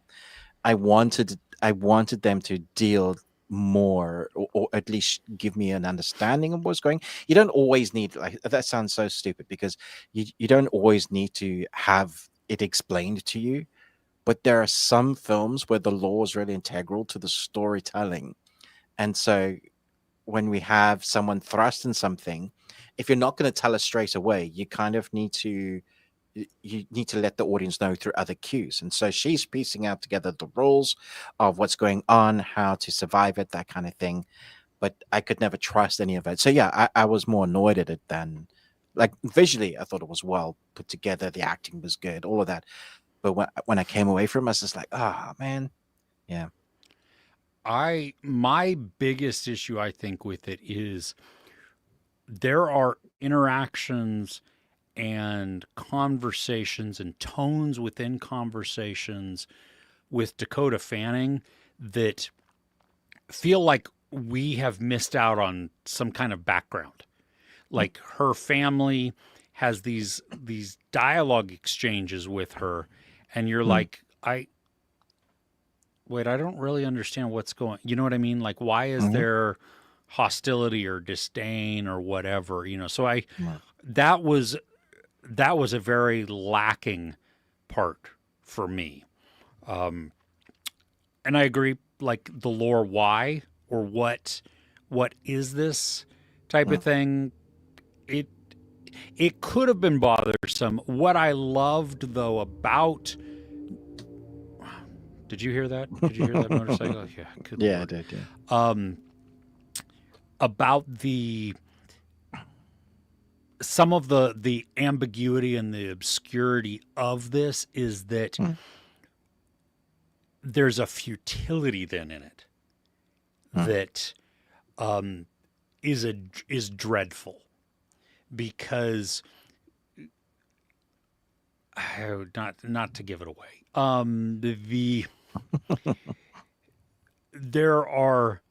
I wanted them to deal more, or at least give me an understanding of what's going. You don't always need, that sounds so stupid, because you don't always need to have it explained to you. But there are some films where the law is really integral to the storytelling. And so when we have someone thrust in something, if you're not going to tell us straight away, you kind of need to let the audience know through other cues. And so she's piecing out together the rules of what's going on, how to survive it, that kind of thing. But I could never trust any of it. So yeah, I was more annoyed at it than, visually, I thought it was well put together. The acting was good, all of that. But when I came away from it, I was just like, oh man. Yeah. My biggest issue, I think, with it is there are interactions and conversations and tones within conversations with Dakota Fanning that feel like we have missed out on some kind of background. Like her family has these dialogue exchanges with her, and you're like, I don't really understand what's going. You know what I mean? Like, why is there hostility or disdain or whatever? So that was a very lacking part for me. And I agree, like the lore, why or what is this type of thing? It could have been bothersome. What I loved though about, did you hear that? Did you hear that motorcycle? Yeah. Good Yeah, Lord. I did. Yeah. About some of the ambiguity and the obscurity of this is that there's a futility then in it that is dreadful, because not to give it away. There are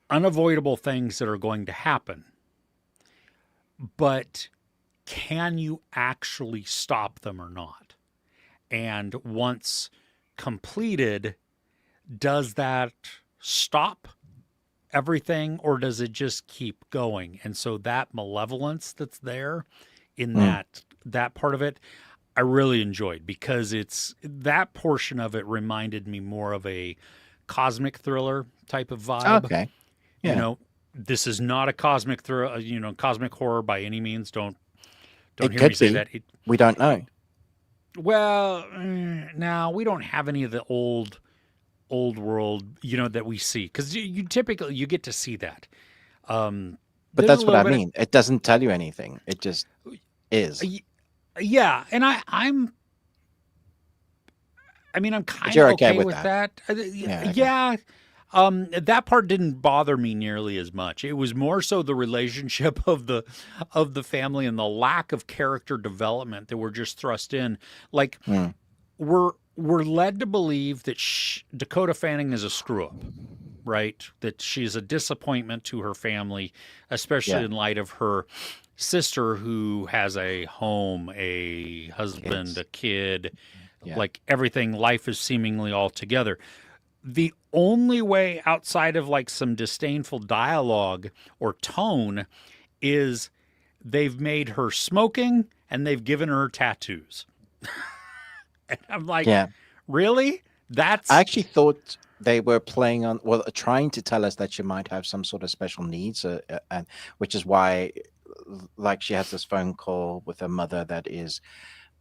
unavoidable things that are going to happen, but can you actually stop them or not? And once completed, does that stop everything, or does it just keep going? And so that malevolence that's there in Mm. that part of it, I really enjoyed, because it's that portion of it reminded me more of a cosmic thriller type of vibe. Okay. You Yeah. know, this is not a cosmic thriller, cosmic horror by any means. Don't It hear me could say be. that. We don't know. Well, now we don't have any of the old world, that we see, because you typically you get to see that. But There's a that's what little I bit mean. It doesn't tell you anything. It just is. yeah, and I'm But kind of you're okay okay with with that. that. Yeah. Okay. Yeah. That part didn't bother me nearly as much. It was more so the relationship of the family and the lack of character development that were just thrust in. Like, Mm. we're led to believe that Dakota Fanning is a screw up, right? That she's a disappointment to her family, especially Yeah. in light of her sister, who has a home, a husband, Kids. a kid, Yeah. like everything, life is seemingly all together. The only way outside of like some disdainful dialogue or tone is they've made her smoking and they've given her tattoos. And I'm like, Yeah. really? That's I actually thought they were playing on, well, trying to tell us that she might have some sort of special needs, and which is why, like, she has this phone call with her mother that is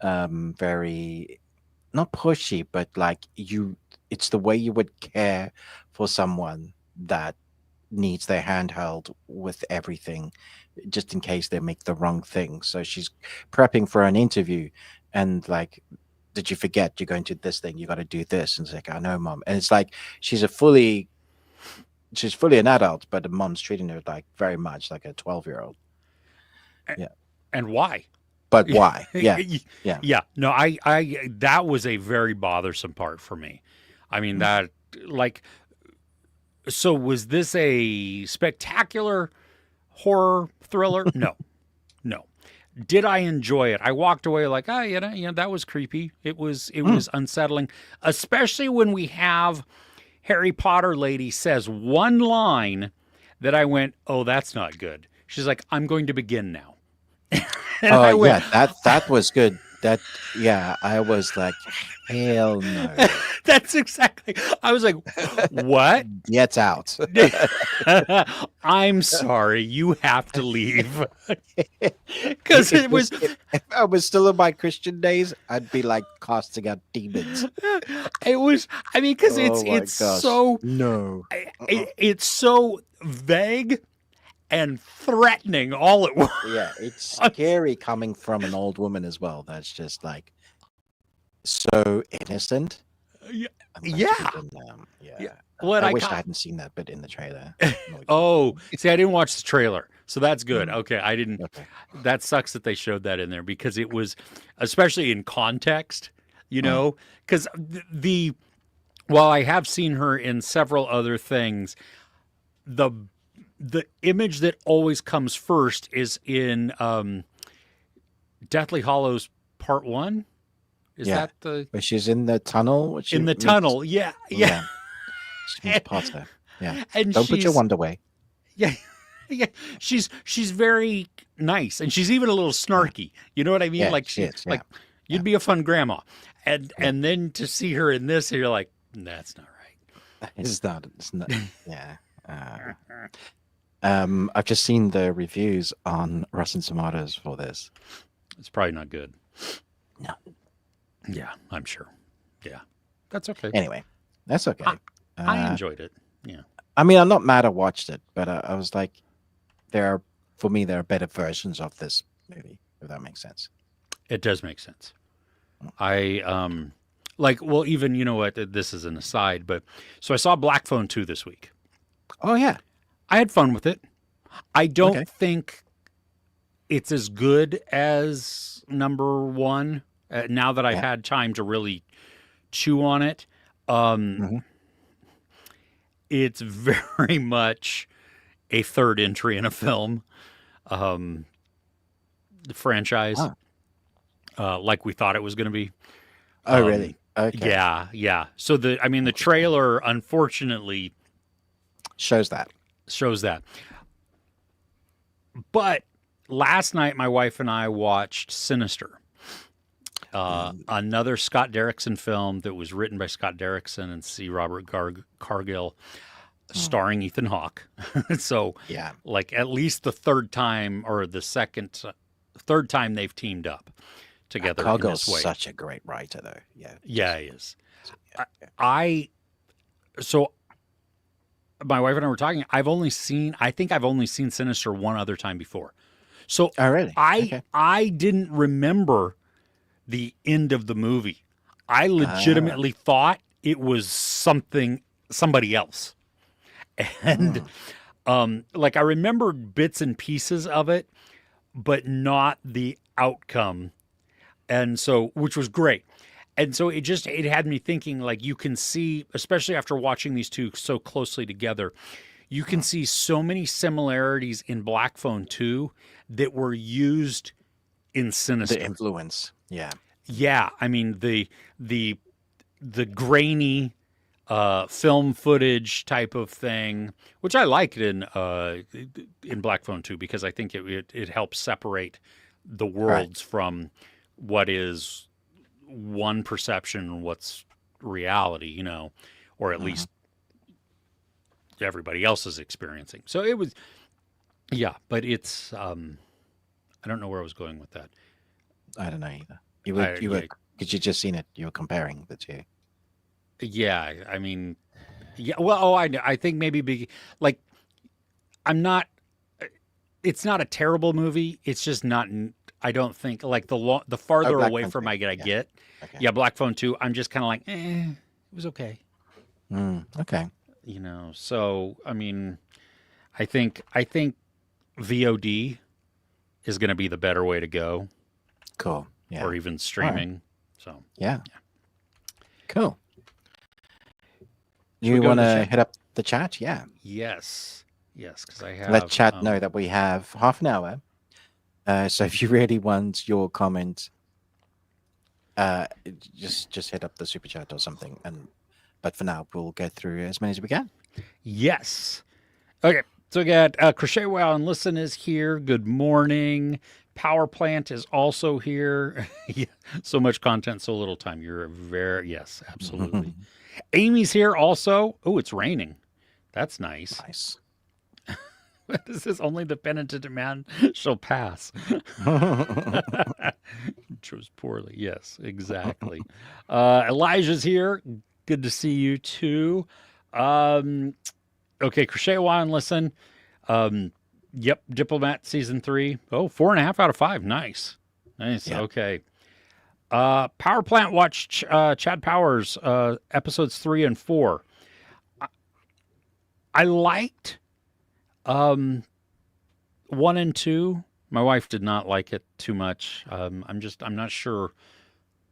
very not pushy, but like it's the way you would care for someone that needs their hand held with everything, just in case they make the wrong thing. So she's prepping for an interview, and like, did you forget you're going to this thing? You got to do this. And it's like, I know, mom. And it's like she's fully an adult, but the mom's treating her like very much like a 12-year-old. Yeah. and why? But why? Yeah. Yeah. Yeah. No, I that was a very bothersome part for me. I mean, that, like, so was this a spectacular horror thriller? No. No. Did I enjoy it? I walked away like, that was creepy. It was unsettling, especially when we have Harry Potter lady says one line that I went, "Oh, that's not good." She's like, "I'm going to begin now." And I went, yeah, that was good. That, yeah, I was like, hell no. that's exactly. I was like, "What?" Get out. I'm sorry, you have to leave. Because it was, if I was still in my Christian days, I'd be like casting out demons. I mean, because Oh my it's gosh. so, No. it's so vague and threatening all at once. Yeah, it's scary coming from an old woman as well. That's just like so innocent. Yeah. I'm like, Yeah. even, yeah. Yeah. What I I wish got- I hadn't seen that bit in the trailer. Oh, see, I didn't watch the trailer, so that's good. Mm. Okay, I didn't. Okay. That sucks that they showed that in there, because it was, especially in context, because while I have seen her in several other things, the image that always comes first is in Deathly Hallows Part 1. Is Yeah. that the But she's in the tunnel. Which in the tunnel? Yeah. She meets Potter. Yeah. And Don't put your she's- wand away. Yeah. Yeah, she's very nice, and she's even a little snarky. You know what I mean? Yeah, like she is, yeah. like you'd be a fun grandma, and then to see her in this, you're like, that's not right. It's not. Yeah. I've just seen the reviews on Rotten Tomatoes for this. It's probably not good. No. Yeah, I'm sure. Yeah, that's okay. Anyway, that's okay. I enjoyed it. Yeah. I mean, I'm not mad I watched it, but I was like, there are better versions of this movie, if that makes sense. It does make sense. I well, even, you know what, this is an aside, but so I saw Black Phone 2 this week. Oh yeah. I had fun with it. I don't Okay. think it's as good as number one, now that I've Yeah. had time to really chew on it. Mhm. It's very much a third entry in a film. The franchise, like we thought it was going to be. Oh really? Okay. Yeah. So the trailer, unfortunately, Shows that. shows that. But last night, my wife and I watched Sinister, another Scott Derrickson film that was written by Scott Derrickson and C. Robert Cargill, starring Ethan Hawke. So, Yeah. like at least the third time or the third time they've teamed up together in Cargill's this way. such a great writer, though. Yeah. Yeah, he is. Yeah. So my wife and I were talking. I think I've only seen Sinister one other time before. So Oh, really? Okay. I didn't remember the end of the movie. I legitimately thought it was somebody else. And like I remembered bits and pieces of it, but not the outcome. And so, which was great. And so it had me thinking, like, you can see, especially after watching these two so closely together, you can see so many similarities in Black Phone 2 that were used in Sinister. The influence. Yeah. Yeah. I mean, the grainy film footage type of thing, which I liked in Black Phone 2 because I think it helps separate the worlds from what is one perception and what's reality, you know, or at least everybody else is experiencing. So it was, yeah, but it's, I don't know where I was going with that. I don't know either. You were, because you just seen it. You were comparing the two. Yeah, I mean, yeah. Well, I think maybe like I'm not. It's not a terrible movie. It's just not. I don't think like the farther away from I get. Okay. Yeah, Black Phone 2. I'm just kind of like, it was okay. Okay. You know, so I mean, I think VOD is going to be the better way to go. Cool. Yeah. Or even streaming. Right. So yeah. Cool. You want to hit up the chat? Yeah. Yes, because I have. Let chat know that we have half an hour. So if you really want your comment, just hit up the super chat or something. But for now, we'll get through as many as we can. Yes. Okay. So we got Crochet Wow and Listen is here. Good morning. Power Plant is also here. Yeah, so much content, so little time. Yes, absolutely. Amy's here also. Oh, it's raining. That's nice. Nice. This is only the penitent man shall pass. Chose poorly. Yes, exactly. Elijah's here. Good to see you too. Okay, Crochet Wow and Listen. Yep, Diplomat season 3. Oh, 4.5 out of 5. Nice. Yeah. Okay. Power Plant watched Chad Powers episodes 3 and 4. I liked 1 and 2. My wife did not like it too much. I'm not sure.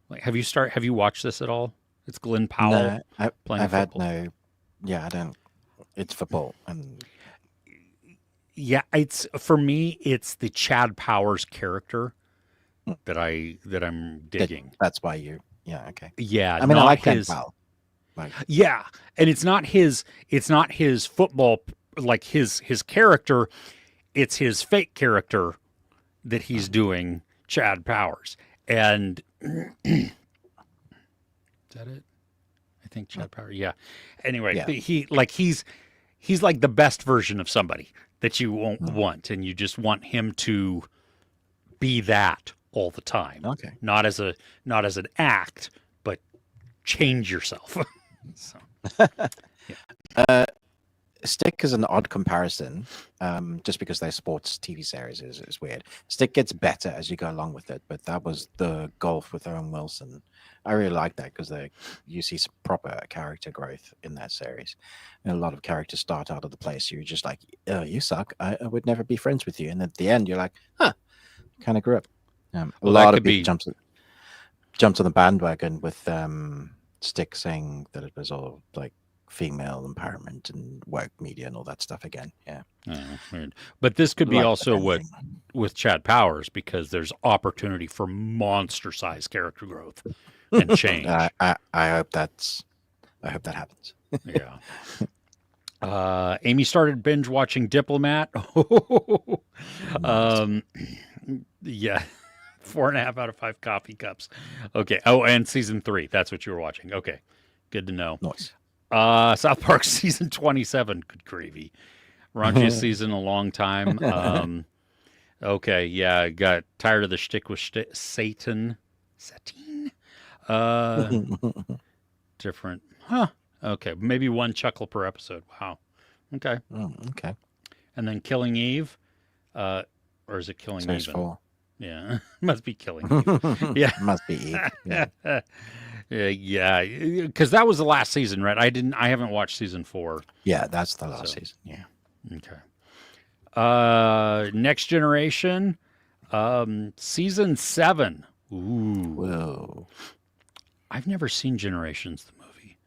Like, have you watched this at all? It's Glenn Powell playing I've football. had no. Yeah, I don't. It's football and. Yeah, for me, it's the Chad Powers character that I'm digging. That's why you. Yeah. Okay. Yeah. I mean, I like his. Powell. Yeah, and it's not his football, like his character. It's his fake character that he's doing, Chad Powers. And is that it? I think Chad Powers. Yeah. Anyway, he's like the best version of somebody that you won't want, and you just want him to be that all the time. Okay. Not as an act, but change yourself. So. Stick is an odd comparison, just because their sports TV series is weird. Stick gets better as you go along with it, but that was the golf with Owen Wilson. I really like that because you see some proper character growth in that series. And a lot of characters start out of the place. You're just like, oh, you suck. I would never be friends with you. And at the end, you're like, huh, kind of grew up. A lot of people jumped on the bandwagon with Stick saying that it was all like female empowerment and woke media and all that stuff again. Yeah. Weird. But this could be also what with Chad Powers, because there's opportunity for monster size character growth and change. I hope that happens. Yeah. Amy started binge watching Diplomat. Nice. Yeah, 4.5 out of 5 coffee cups. Okay. Oh, and season 3. That's what you were watching. Okay, good to know. Nice. South Park season 27. Good gravy. Raunchiest season in a long time. Okay, yeah, I got tired of the shtick with Satan. Satine? Uh, Different. Huh. Okay, maybe one chuckle per episode. Wow. Okay. Okay. And then Killing Eve. Or is it Killing So it's Even? 4. Yeah, must be Killing Eve. Yeah. Must be Eve. Yeah. Yeah, because that was the last season, right? I haven't watched season 4. Yeah, that's the last So. season. Yeah. Okay. Next Generation, season 7. Ooh. Whoa. I've never seen Generations, the movie.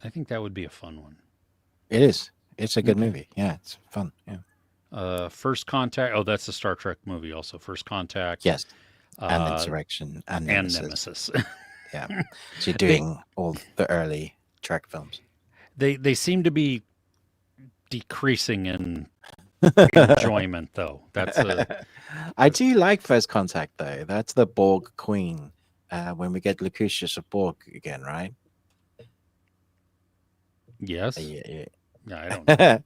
I think that would be a fun one. It is. It's a good movie. Yeah, it's fun. Yeah. First Contact. Oh, that's the Star Trek movie also. First Contact. Yes. And Insurrection and Nemesis. And Nemesis. Yeah. So you're doing all the early Trek films. They seem to be decreasing in enjoyment, though. That's I do like First Contact, though. That's the Borg Queen. When we get Lucretius of Borg again, right? yes. Yeah. No, I don't know.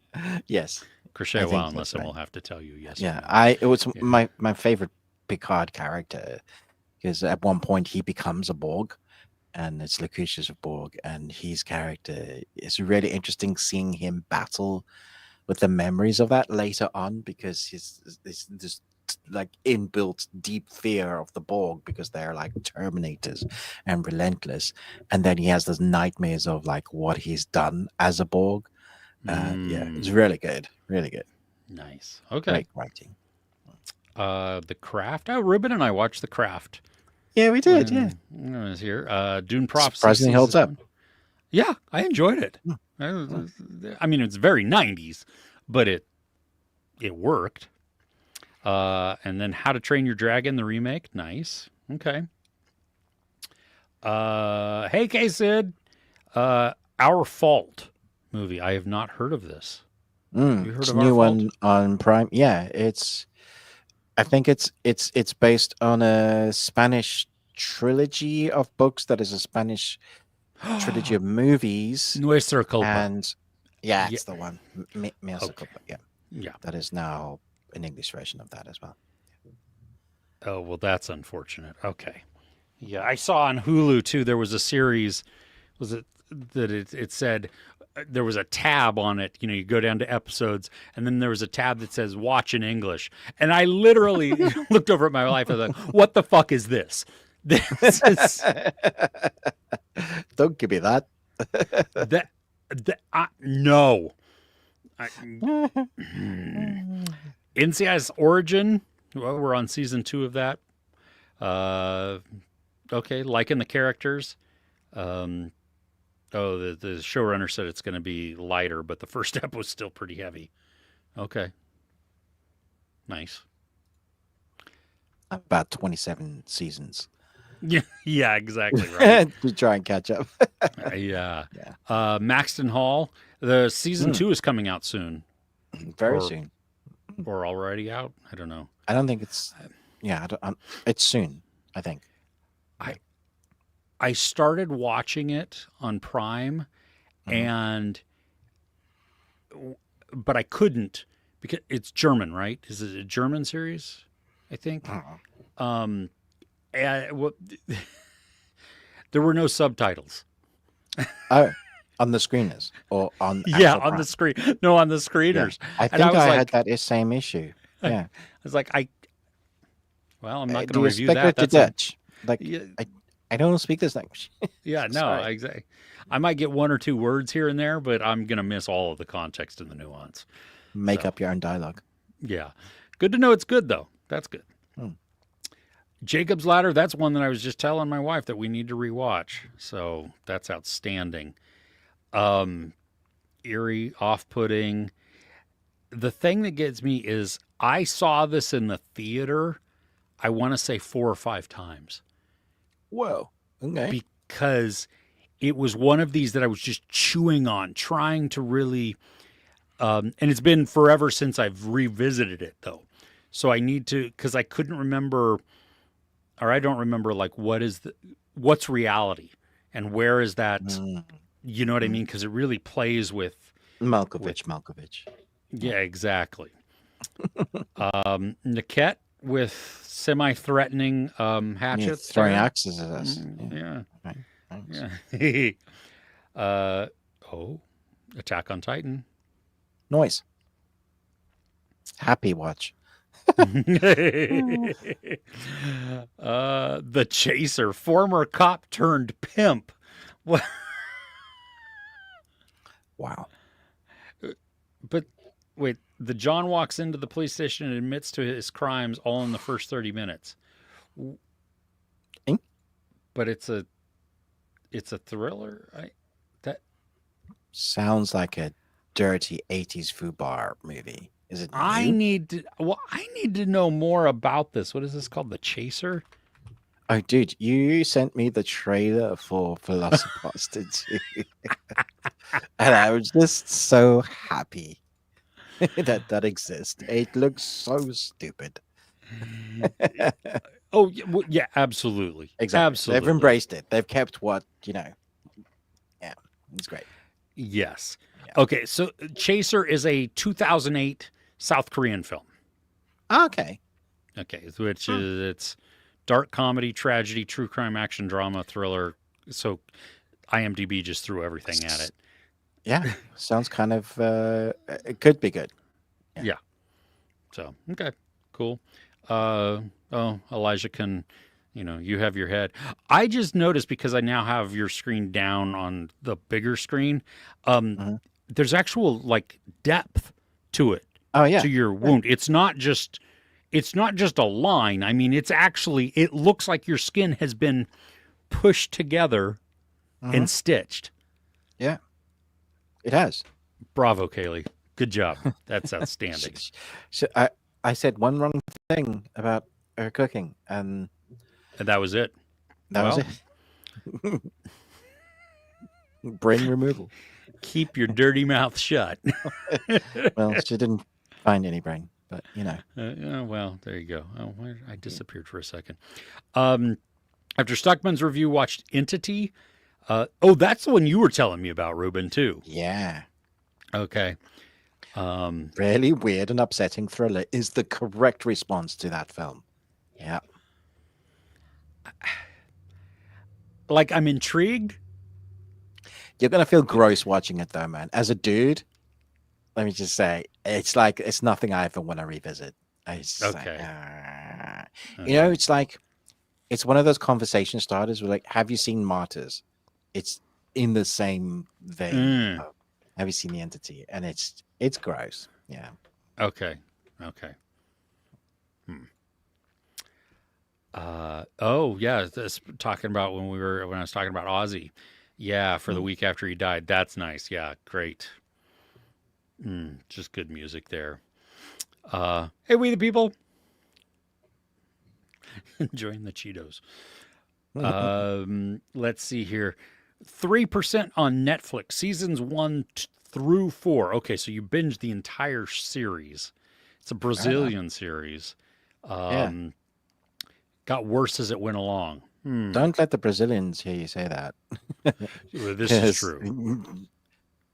Yes. Crochet think Wild that's lesson right. will have to tell you yes. Yeah. or no. It was my favorite Picard character because at one point he becomes a Borg, and it's Lucretius of Borg, and his character is really interesting seeing him battle with the memories of that later on, because he's this like inbuilt deep fear of the Borg because they're like terminators and relentless, and then he has those nightmares of like what he's done as a Borg. Yeah, it's really good, really good. Nice. Okay. Great writing. The Craft. Oh, Ruben and I watched The Craft. Yeah, we did. Yeah, when I was here. Dune Prophecy. Surprisingly holds up. Yeah, I enjoyed it. I mean, it's very 90s, but it worked. And then How to Train Your Dragon, the remake. Nice. Okay. Hey, K-Sid. Our Fault movie. I have not heard of this. Have you heard it's of a new Our Fault? one on Prime. Yeah, I think it's based on a Spanish trilogy of books that is a Spanish trilogy of movies. Nuestra Culpa. And yeah, it's the one. Mea Okay. Culpa, yeah. Yeah. That is now an English version of that as well. Oh, well, that's unfortunate. Okay. Yeah, I saw on Hulu, too, there was a series, was it that it said there was a tab on it. You know, you go down to episodes, and then there was a tab that says watch in English. And I literally looked over at my wife and was like, what the fuck is this? This is... Don't give me that. No. NCIS Origin. Well, we're on season 2 of that. Okay, liking the characters. The showrunner said it's going to be lighter, but the first step was still pretty heavy. Okay. Nice. About 27 seasons. Yeah, exactly right. To try and catch up. Yeah. Maxton Hall. The season 2 is coming out soon. Very soon. Or already out. I don't know. I don't think it's. Yeah, it's soon, I think. I started watching it on Prime, but I couldn't because it's German, right? Is it a German series? I think. There were no subtitles. Oh, on the screeners or on? On the screen. No, on the screeners. Yeah. I think I had that same issue. Yeah. I was like, I'm not going Do to you review speak that. with the Dutch? Like, Yeah. I don't speak this language. Yeah, no, Sorry. exactly. I might get one or two words here and there, but I'm going to miss all of the context and the nuance. Make up your own dialogue. Yeah. Good to know it's good, though. That's good. Jacob's Ladder, that's one that I was just telling my wife that we need to rewatch. So that's outstanding. Eerie, off-putting. The thing that gets me is I saw this in the theater, I want to say 4 or 5 times. Whoa. Okay. Because it was one of these that I was just chewing on, trying to really, and it's been forever since I've revisited it though. So I need to, because I couldn't remember, or I don't remember like what's reality and where is that, you know what I mean? Because it really plays with Malkovich. Yeah, exactly. Niket with semi-threatening hatchets. Throwing axes at us. Yeah. Right. Thanks. Yeah. Attack on Titan. Noise. Happy watch. The Chaser, former cop turned pimp. Wow. But wait, the John walks into the police station and admits to his crimes all in the first 30 minutes. But it's a thriller. That sounds like a dirty 80s foobar movie. Is it? I need to know more about this. What is this called? The Chaser? Oh, dude, you sent me the trailer for Velocipaster 2. And I was just so happy that exists. It looks so stupid. Oh, yeah, absolutely. Exactly. Absolutely. They've embraced it. They've kept what, yeah, it's great. Yes. Yeah. Okay, so Chaser is a 2008 South Korean film. Okay. Okay, which is, it's dark comedy, tragedy, true crime, action, drama, thriller. So IMDb just threw everything at it. Yeah, sounds kind of, it could be good. Yeah. So, okay, cool. Elijah can, you have your head. I just noticed, because I now have your screen down on the bigger screen, there's actual like depth to it. Oh yeah. To your wound. It's not just a line. I mean, it looks like your skin has been pushed together and stitched. Yeah. It has. Bravo, Kaylee. Good job. That's outstanding. So I said one wrong thing about her cooking, and that was it. That was it. Brain removal. Keep your dirty mouth shut. Well, she didn't find any brain, but well, there you go. Oh, I disappeared for a second. After Stuckman's review, watched Entity. That's the one you were telling me about, Ruben, too. Yeah. Okay. Really weird and upsetting thriller is the correct response to that film. Yeah. Like, I'm intrigued. You're going to feel gross watching it, though, man. As a dude, let me just say, it's nothing I ever want to revisit. It's okay. It's one of those conversation starters where, like, have you seen Martyrs? It's in the same vein. Have you seen The Entity? And it's gross. Yeah. Okay. Yeah. Talking about when I was talking about Ozzy. Yeah, for the week after he died. That's nice. Yeah, great. Just good music there. Hey, we the people. Enjoying the Cheetos. Let's see here. 3% on Netflix, seasons 1 through 4. Okay, so you binged the entire series. It's a Brazilian series. Got worse as it went along. Don't let the Brazilians hear you say that. Well, this is true.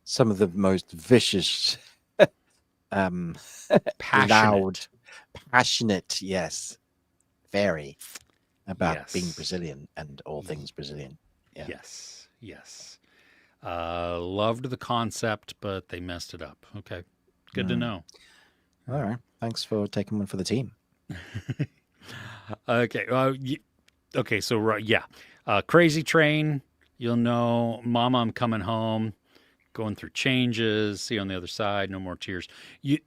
Some of the most vicious, passionate, yes, very, about being Brazilian and all things Brazilian. Yeah. Yes. Loved the concept, but they messed it up. Okay. Good to know. All right. Thanks for taking one for the team. Okay. Okay. So, Crazy Train, you'll know. Mama, I'm Coming Home. Going through changes. See you on the other side. No more tears.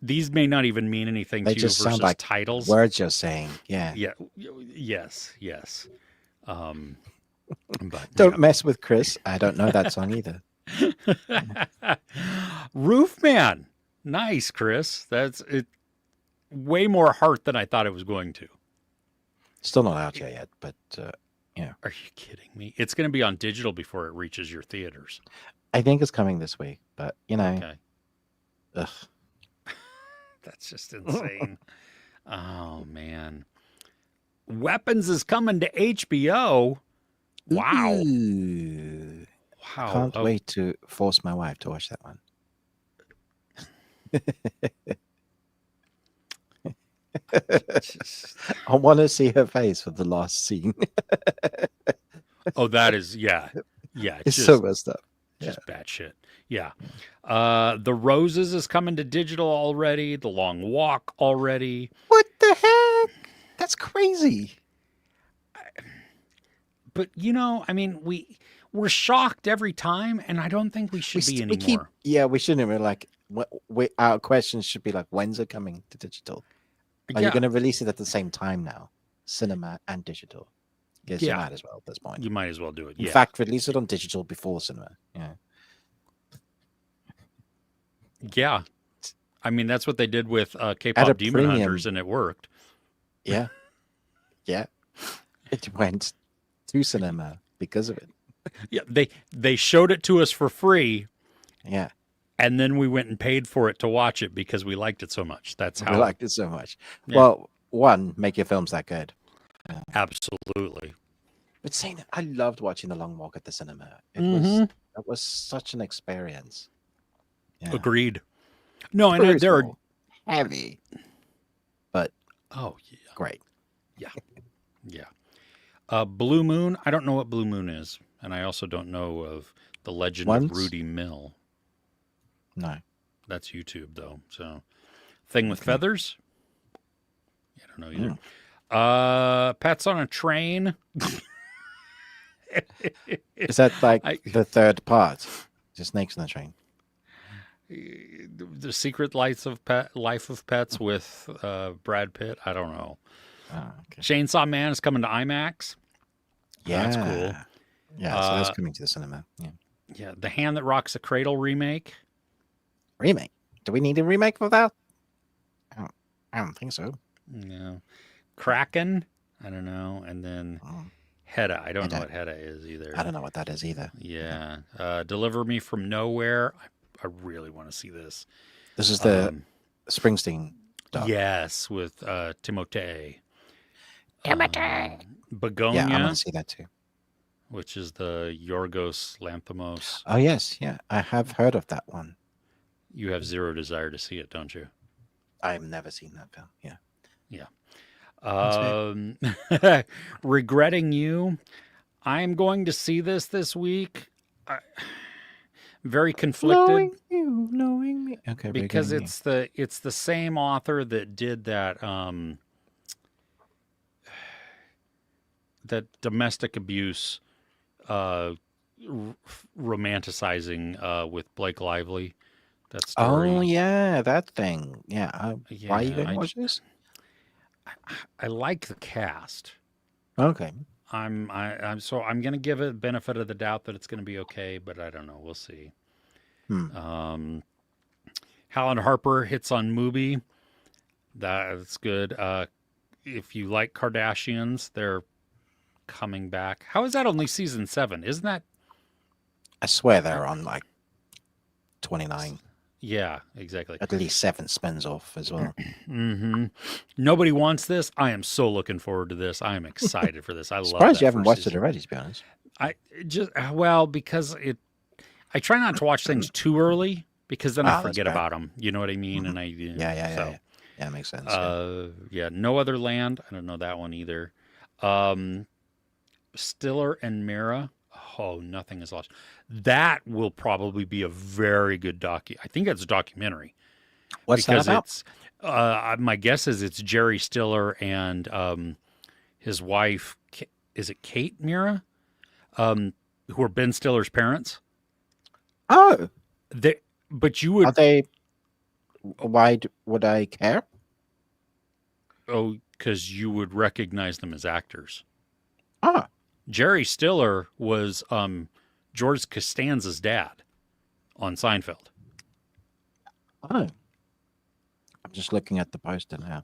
These may not even mean anything to you just versus sound like titles. Words you're saying. Yeah. Yeah. Yes. But don't mess with Chris. I don't know that song either. Roofman. Nice, Chris. That's it. Way more heart than I thought it was going to. Still not out yet, but Yeah. Are you kidding me? It's going to be on digital before it reaches your theaters. I think it's coming this week, but Okay. ugh. That's just insane. Oh, man. Weapons is coming to HBO. Wow. Ooh. Wow. Can't wait to force my wife to watch that one. I want to see her face for the last scene. Oh, that is, yeah. It's just, so messed up. Just bad shit. Yeah. The Roses is coming to digital already. The Long Walk already. What the heck? That's crazy. But, you know, I mean, we're shocked every time, and I don't think we should be anymore. We shouldn't. We're like, our questions should be like, when's it coming to digital? Are you going to release it at the same time now? Cinema and digital. Yes, you might as well at this point. You might as well do it. In fact, release it on digital before cinema. Yeah. Yeah. I mean, that's what they did with K-pop Demon Hunters, and it worked. Yeah. Yeah. It went to cinema because of it. Yeah, they showed it to us for free. Yeah. And then we went and paid for it to watch it because we liked it so much. That's how we liked it so much. Yeah. Well, one, make your films that good. Absolutely. But saying that, I loved watching The Long Walk at the cinema. It was such an experience. Yeah. Agreed. No, I know they're heavy, but great. Yeah. Yeah. Blue Moon. I don't know what Blue Moon is, and I also don't know of the Legend of Rudy Mill. No, that's YouTube though. So, Thing with Feathers. I don't know either. Pets on a Train. Is that like the third part? Just Snakes on the Train. The Secret Life of Pets with Brad Pitt. I don't know. Oh, okay. Chainsaw Man is coming to IMAX. Yeah, that's cool. Yeah, so that's coming to the cinema. Yeah. Yeah, The Hand That Rocks the Cradle remake. Remake? Do we need a remake for that? I don't think so. No. Kraken? I don't know. And then Hedda. I don't know what Hedda is either. I don't know what that is either. Yeah. Deliver Me From Nowhere. I really want to see this. This is the Springsteen doc. Yes, with Timothée. Begonia. Yeah, I want to see that too. Which is the Yorgos Lanthimos. Oh, yes. Yeah, I have heard of that one. You have zero desire to see it, don't you? I've never seen that film. Yeah. Yeah. Regretting You. I'm going to see this week. Very conflicted. Knowing me. Okay, because it's the same author that did that that domestic abuse romanticizing with Blake Lively. That story. Oh yeah, that thing. Yeah. Why are you going to watch this? I like the cast. Okay. I'm going to give it benefit of the doubt that it's going to be okay, but I don't know. We'll see. Hal and Harper hits on Mubi. That's good. If you like Kardashians, they're coming back. How is that only season 7? Isn't that? I swear they're on like 29. Yeah, exactly. At least 7 spins off as well. Nobody wants this. I am so looking forward to this. I am excited for this. I love it. Surprised you haven't watched it already, to be honest. Because I try not to watch things too early because then I forget about them. You know what I mean? And Yeah, it makes sense. No Other Land. I don't know that one either. Stiller and Mira. Oh, Nothing Is Lost. That will probably be a very good I think it's a documentary. What's that about? It's, my guess is it's Jerry Stiller and his wife. Is it Kate Mira? Who are Ben Stiller's parents? Oh, but you would. Are they? Why would I care? Oh, because you would recognize them as actors. Ah. Jerry Stiller was George Costanza's dad on Seinfeld. Oh. I'm just looking at the poster now.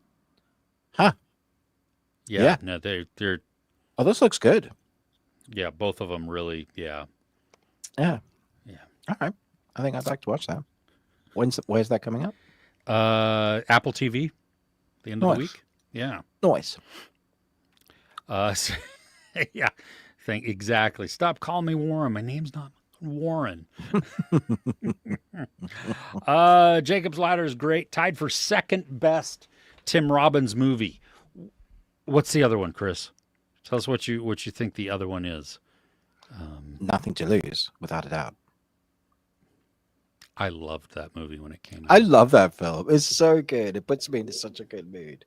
Huh. Yeah. No, they're. Oh, this looks good. Yeah, both of them really. Yeah, Yeah. yeah. All right. I think I'd like to watch that. Where's that coming up? Apple TV, the end of the Nice. week. Yeah. Nice. So- yeah. Think exactly. Stop calling me Warren. My name's not Warren. Jacob's Ladder is great. Tied for second best Tim Robbins movie. What's the other one, Chris? Tell us what you think the other one is. Nothing to Lose, without a doubt. I loved that movie when it came out. I love that film. It's so good. It puts me into such a good mood.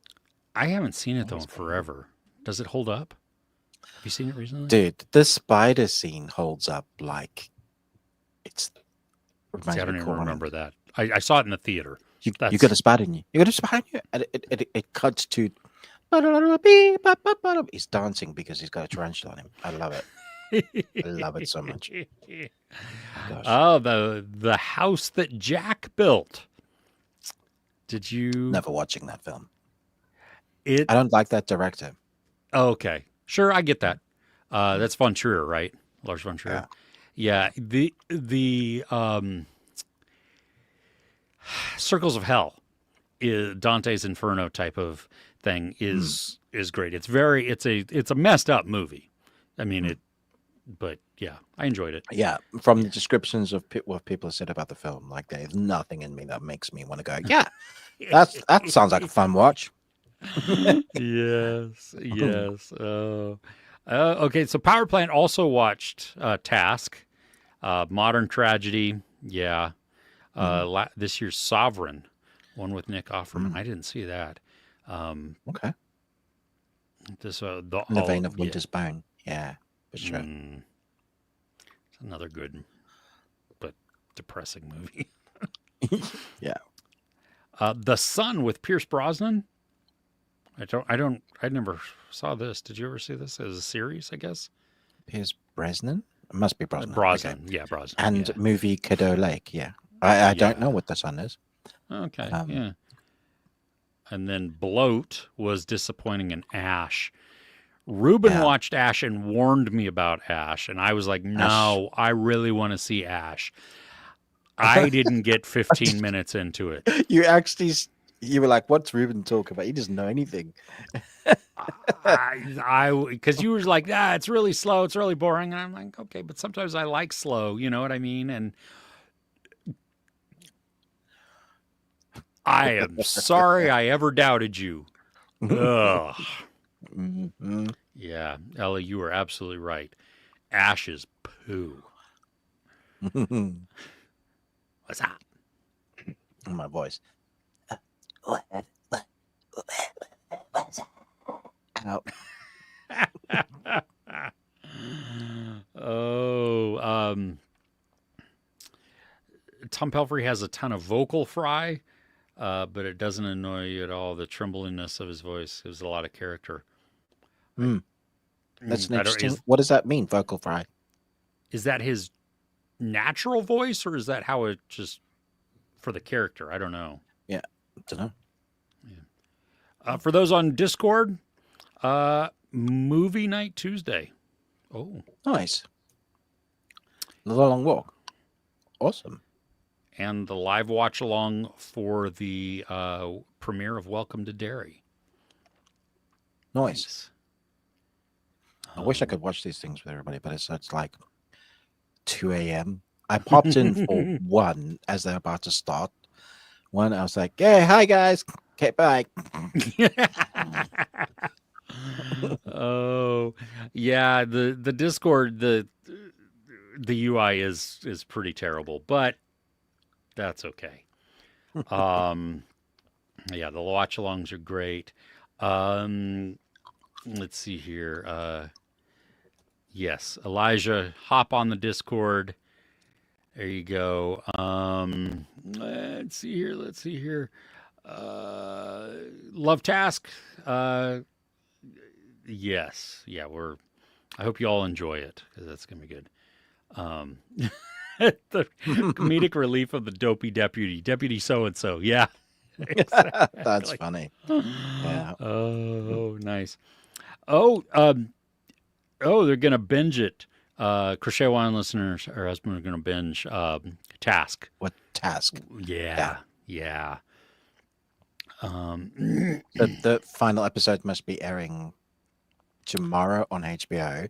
I haven't seen it though in forever. Does it hold up? Have you seen it recently? Dude, the spider scene holds up like it's. See, I don't even remember that. I saw it in the theater. You got a spider in you. You got a spider in you. And it cuts to. He's dancing because he's got a tarantula on him. I love it. I love it so much. Gosh. Oh, the house that Jack built. Did you Never watching that film. I don't like that director. Oh, okay. Sure, I get that. That's von Trier, right? Lars von Trier. Yeah. The Circles of Hell, Dante's Inferno type of thing is great. It's a messed up movie. I mean but yeah, I enjoyed it. Yeah, from the descriptions of what people have said about the film, like there's nothing in me that makes me want to go. Yeah, that sounds like a fun watch. Yes. Okay, so Power Plant also watched Task, Modern Tragedy. Yeah. This year's Sovereign, one with Nick Offerman. I didn't see that. Okay. This in the vein of Winter's Bone. Yeah, for sure. It's another good but depressing movie. Yeah. The Sun with Pierce Brosnan. I never saw this. Did you ever see this as a series, I guess? Pierce Brosnan? It must be Brosnan. Brosnan. Okay. Yeah, Brosnan. And yeah. movie Kiddo Lake, yeah. I don't know what The Sun is. Okay, yeah. And then Bloat was disappointing in Ash. Ruben watched Ash and warned me about Ash, and I was like, no, I really want to see Ash. I didn't get 15 minutes into it. You were like, what's Ruben talking about? He doesn't know anything. Because you were like, it's really slow. It's really boring. And I'm like, okay, but sometimes I like slow. You know what I mean? And I am sorry I ever doubted you. Ugh. Mm-hmm. Yeah, Ellie, you were absolutely right. Ash is poo. What's up? My voice. Out. Tom Pelphrey has a ton of vocal fry, but it doesn't annoy you at all. The trembliness of his voice gives a lot of character. That's an interesting. What does that mean, vocal fry? Is that his natural voice, or is that how it just for the character? I don't know. Yeah, I don't know. Yeah. For those on Discord, movie night Tuesday. Oh, nice. Another long walk. Awesome. And the live watch along for the premiere of Welcome to Derry. Nice. I wish I could watch these things with everybody, but it's like 2 a.m. I popped in for one as they're about to start. One, I was like, "Hey, hi guys, okay, bye." Oh, yeah. The Discord, the UI is pretty terrible, but that's okay. Yeah, the watch-alongs are great. Let's see here. Yes, Elijah, hop on the Discord. There you go. Let's see here. Love Task. Yes. Yeah, I hope you all enjoy it because that's going to be good. The comedic relief of the dopey deputy so-and-so. Yeah. Exactly. That's funny. Yeah. Oh, nice. Oh, Oh, they're gonna binge it. Crochet Wine listeners, her husband are gonna binge Task. What task? Yeah. Yeah. The final episode must be airing tomorrow on HBO,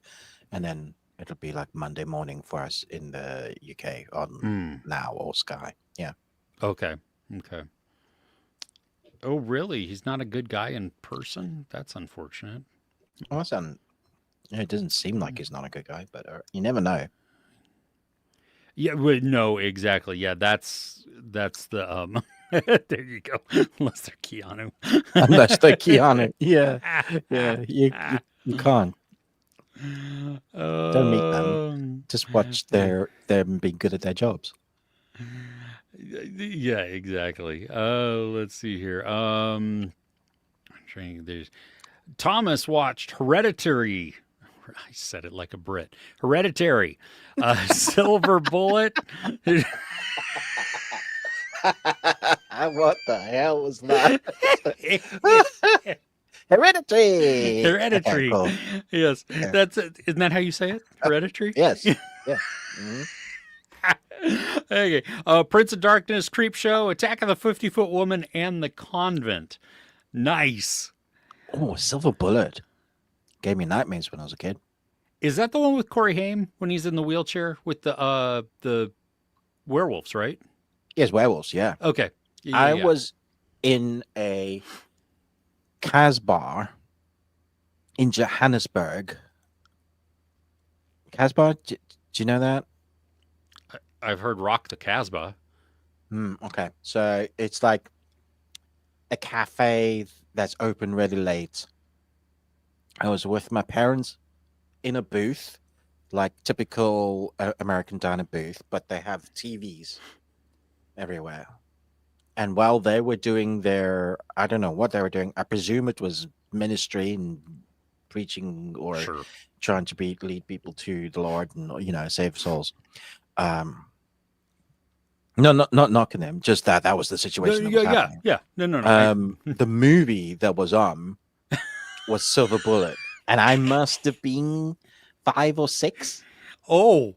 and then it'll be like Monday morning for us in the UK on Now or Sky. Yeah. Okay. Oh, really? He's not a good guy in person? That's unfortunate. Well, it doesn't seem like he's not a good guy, but you never know. Yeah, well, no, exactly. Yeah, that's the there you go. Unless they're Keanu. Unless they're Keanu. Yeah. Yeah. You can't. Don't meet them. Just watch them be good at their jobs. Yeah, exactly. Let's see here. I'm trying. There's Thomas watched Hereditary. I said it like a Brit. Hereditary. Silver Bullet. What the hell was that? Hereditary. Hereditary. Cool. Yes, that's it. Isn't that how you say it? Hereditary. Yes. Yeah. Mm-hmm. Okay. Prince of Darkness, Creep Show, Attack of the 50-Foot Woman, and The Convent. Nice. Oh, Silver Bullet. Gave me nightmares when I was a kid. Is that the one with Corey Haim when he's in the wheelchair with the werewolves, right? Yes, werewolves, yeah. Okay. I was in a Casbah in Johannesburg. Casbah, do you know that? I've heard Rock the Casbah. Okay. So it's like a cafe that's open really late. I was with my parents in a booth, like typical American diner booth, but they have TVs everywhere. And while they were doing I don't know what they were doing. I presume it was ministry and preaching or trying to lead people to the Lord and, save souls. No, not knocking them. Just that was the situation. Yeah. No. The movie that was on was Silver Bullet, and I must have been 5 or 6. Oh,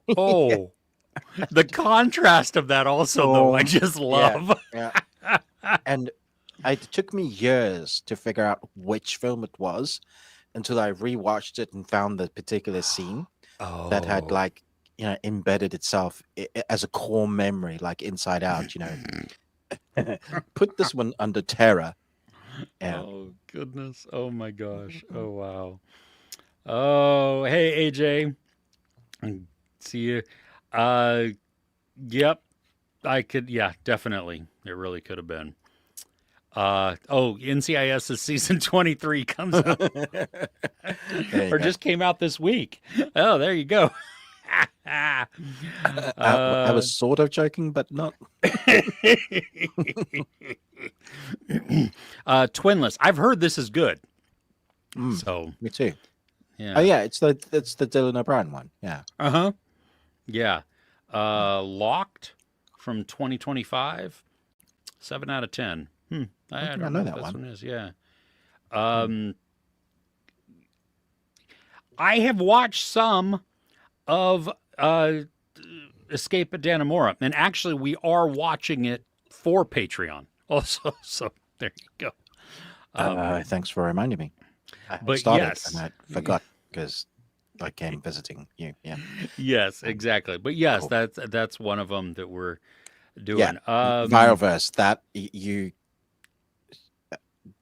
the contrast of that also, though, I just love. Yeah. And it took me years to figure out which film it was until I rewatched it and found the particular scene that had embedded itself as a core memory, like inside out. Put this one under terror. Yeah. Oh goodness! Oh my gosh! Oh wow! Oh hey AJ, see you. Yep, I could. Yeah, definitely. It really could have been. NCIS's season 23 comes out or just came out this week. Oh, there you go. I was sort of joking, but not. Twinless. I've heard this is good. So me too. Yeah. Oh yeah, it's the Dylan O'Brien one. Yeah. Yeah. Locked from 2025. 7 out of 10. I don't know that one is. Yeah. I have watched some of Escape at Dannemora, and actually we are watching it for Patreon also. So there you go. Thanks for reminding me. But yes, and I forgot because I came visiting you. Yeah. Yes, exactly. But yes, cool. That's one of them that we're doing. Yeah. Viroverse, that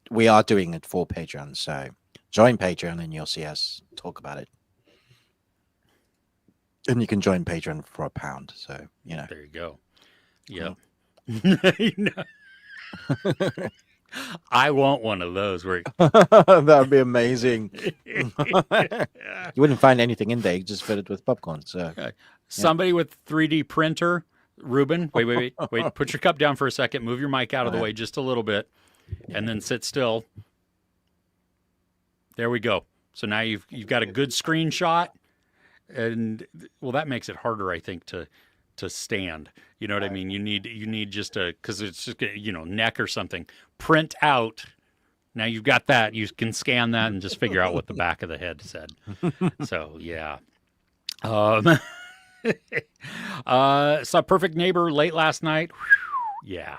we are doing it for Patreon. So join Patreon and you'll see us talk about it. And you can join Patreon for £1. So, There you go. Yep. I want one of those. That would be amazing. You wouldn't find anything in there. You just fill it with popcorn. So somebody with 3D printer, Ruben, wait. Put your cup down for a second. Move your mic out of the way just a little bit. And then sit still. There we go. So now you've got a good screenshot. And well, that makes it harder, I think, to stand. You know what I mean? You need just because it's just neck or something. Print out Now you've got that. You can scan that and just figure out what the back of the head said. So yeah. Saw Perfect Neighbor late last night. Yeah.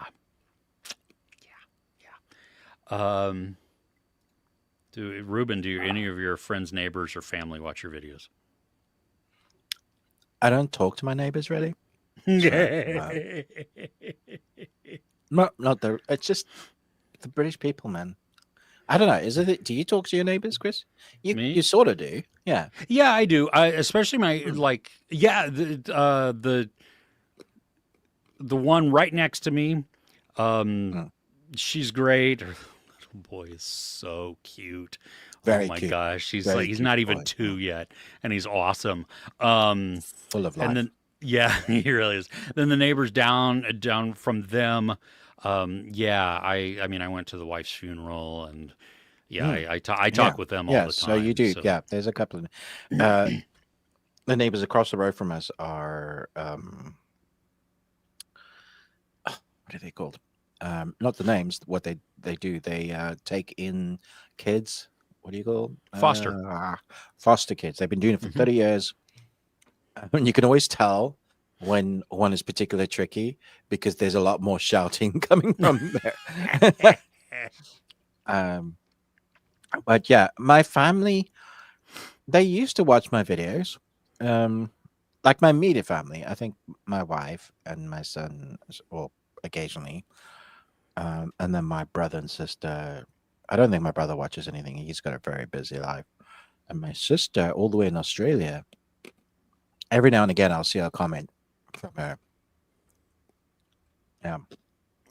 Ruben, do any of your friends, neighbors, or family watch your videos? I don't talk to my neighbors really. So, not the. It's just the British people, man. I don't know. Is it? Do you talk to your neighbors, Chris? Me? You sort of do. Yeah. Yeah, I do. Especially my the one right next to me. She's great. Her little boy is so cute. Very oh my cute. gosh, he's Very he's cute not even boy. 2 yet, and he's awesome. Full of life. And then he really is. Then the neighbors down from them. I mean, I went to the wife's funeral, and I talk with them all the time. So you do. So. Yeah, there's a couple of the neighbors across the road from us are what are they called? Not the names. What they do, they take in kids. What do you call foster kids? They've been doing it for 30 years, and you can always tell when one is particularly tricky because there's a lot more shouting coming from there. But yeah, my family, they used to watch my videos. Like my immediate family, I think my wife and my son, or occasionally, and then my brother and sister. I don't think my brother watches anything. He's got a very busy life. And my sister, all the way in Australia, every now and again, I'll see a comment from her. Yeah.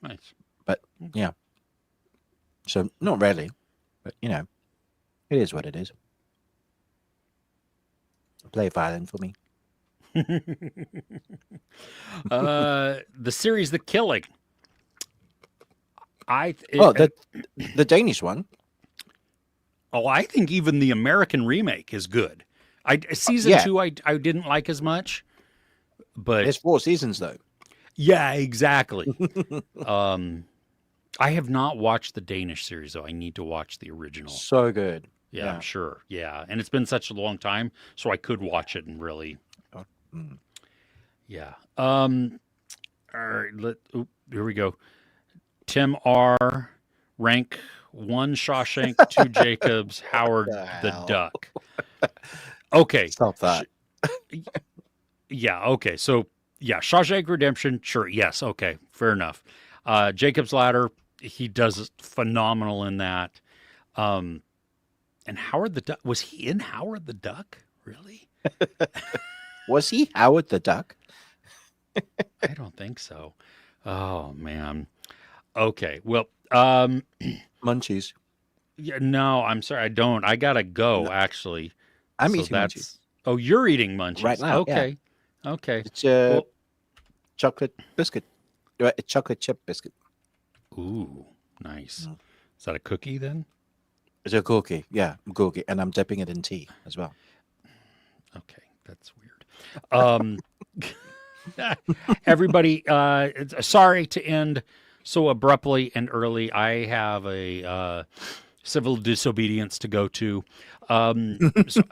Nice. But yeah. So not really, but it is what it is. Play violin for me. The series The Killing. The Danish one. Oh, I think even the American remake is good. Season 2 I didn't like as much, but there's 4 seasons though. Yeah, exactly. I have not watched the Danish series though. I need to watch the original. So good. Yeah, I'm sure. Yeah, and it's been such a long time, so I could watch it and really. Yeah. All right. Here we go. Tim R. Rank 1 Shawshank, 2 Jacobs, Howard the Duck. Okay. Stop that. Yeah. Okay. So Shawshank Redemption. Sure. Yes. Okay. Fair enough. Jacob's Ladder. He does phenomenal in that. And Howard the Duck. Was he in Howard the Duck? Really? Was he Howard the Duck? I don't think so. Oh man. Okay. Well, Munchies. Yeah, no, I'm sorry. I don't. I gotta go. Actually, I'm eating Munchies. Oh, you're eating Munchies right now. Okay. Yeah. Okay. It's a chocolate biscuit. A chocolate chip biscuit. Ooh, nice. Is that a cookie then? It's a cookie. Yeah, cookie, and I'm dipping it in tea as well. Okay, that's weird. Everybody, sorry to end so abruptly and early. I have a civil disobedience to go to. So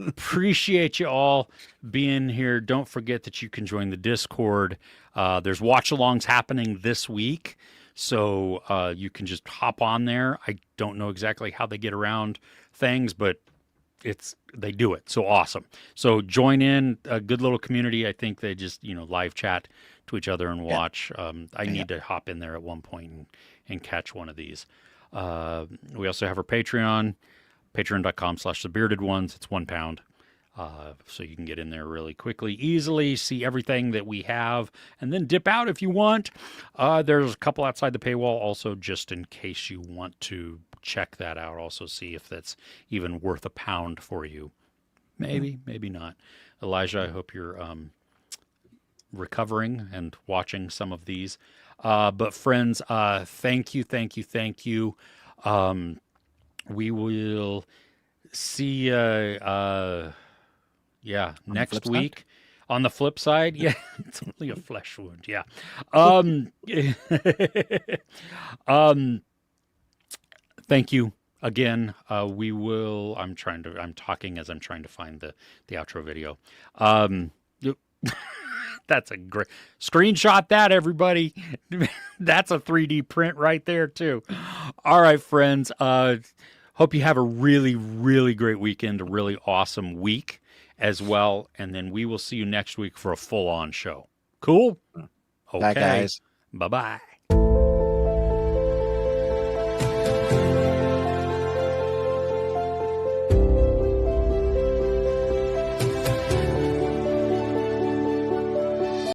appreciate you all being here. Don't forget that you can join the Discord. There's watch-alongs happening this week, so you can just hop on there. I don't know exactly how they get around things, but they do it. So awesome. So join in, a good little community. I think they just, live chat to each other and watch. I need to hop in there at one point and catch one of these. We also have our Patreon, patreon.com/thebeardedones. It's £1. So you can get in there really quickly, easily, see everything that we have, and then dip out if you want. There's a couple outside the paywall also, just in case you want to check that out. Also see if that's even worth £1 for you. Maybe, maybe not. Elijah, I hope you're recovering and watching some of these. But friends, thank you. We will see next week. On the flip side, it's only a flesh wound. Thank you again. We will. I'm talking as I'm trying to find the outro video. That's a great screenshot. That everybody. That's a 3D print right there too. All right, friends. Hope you have a really, really great weekend. A really awesome week as well. And then we will see you next week for a full-on show. Cool. Okay. Bye, guys. Bye-bye.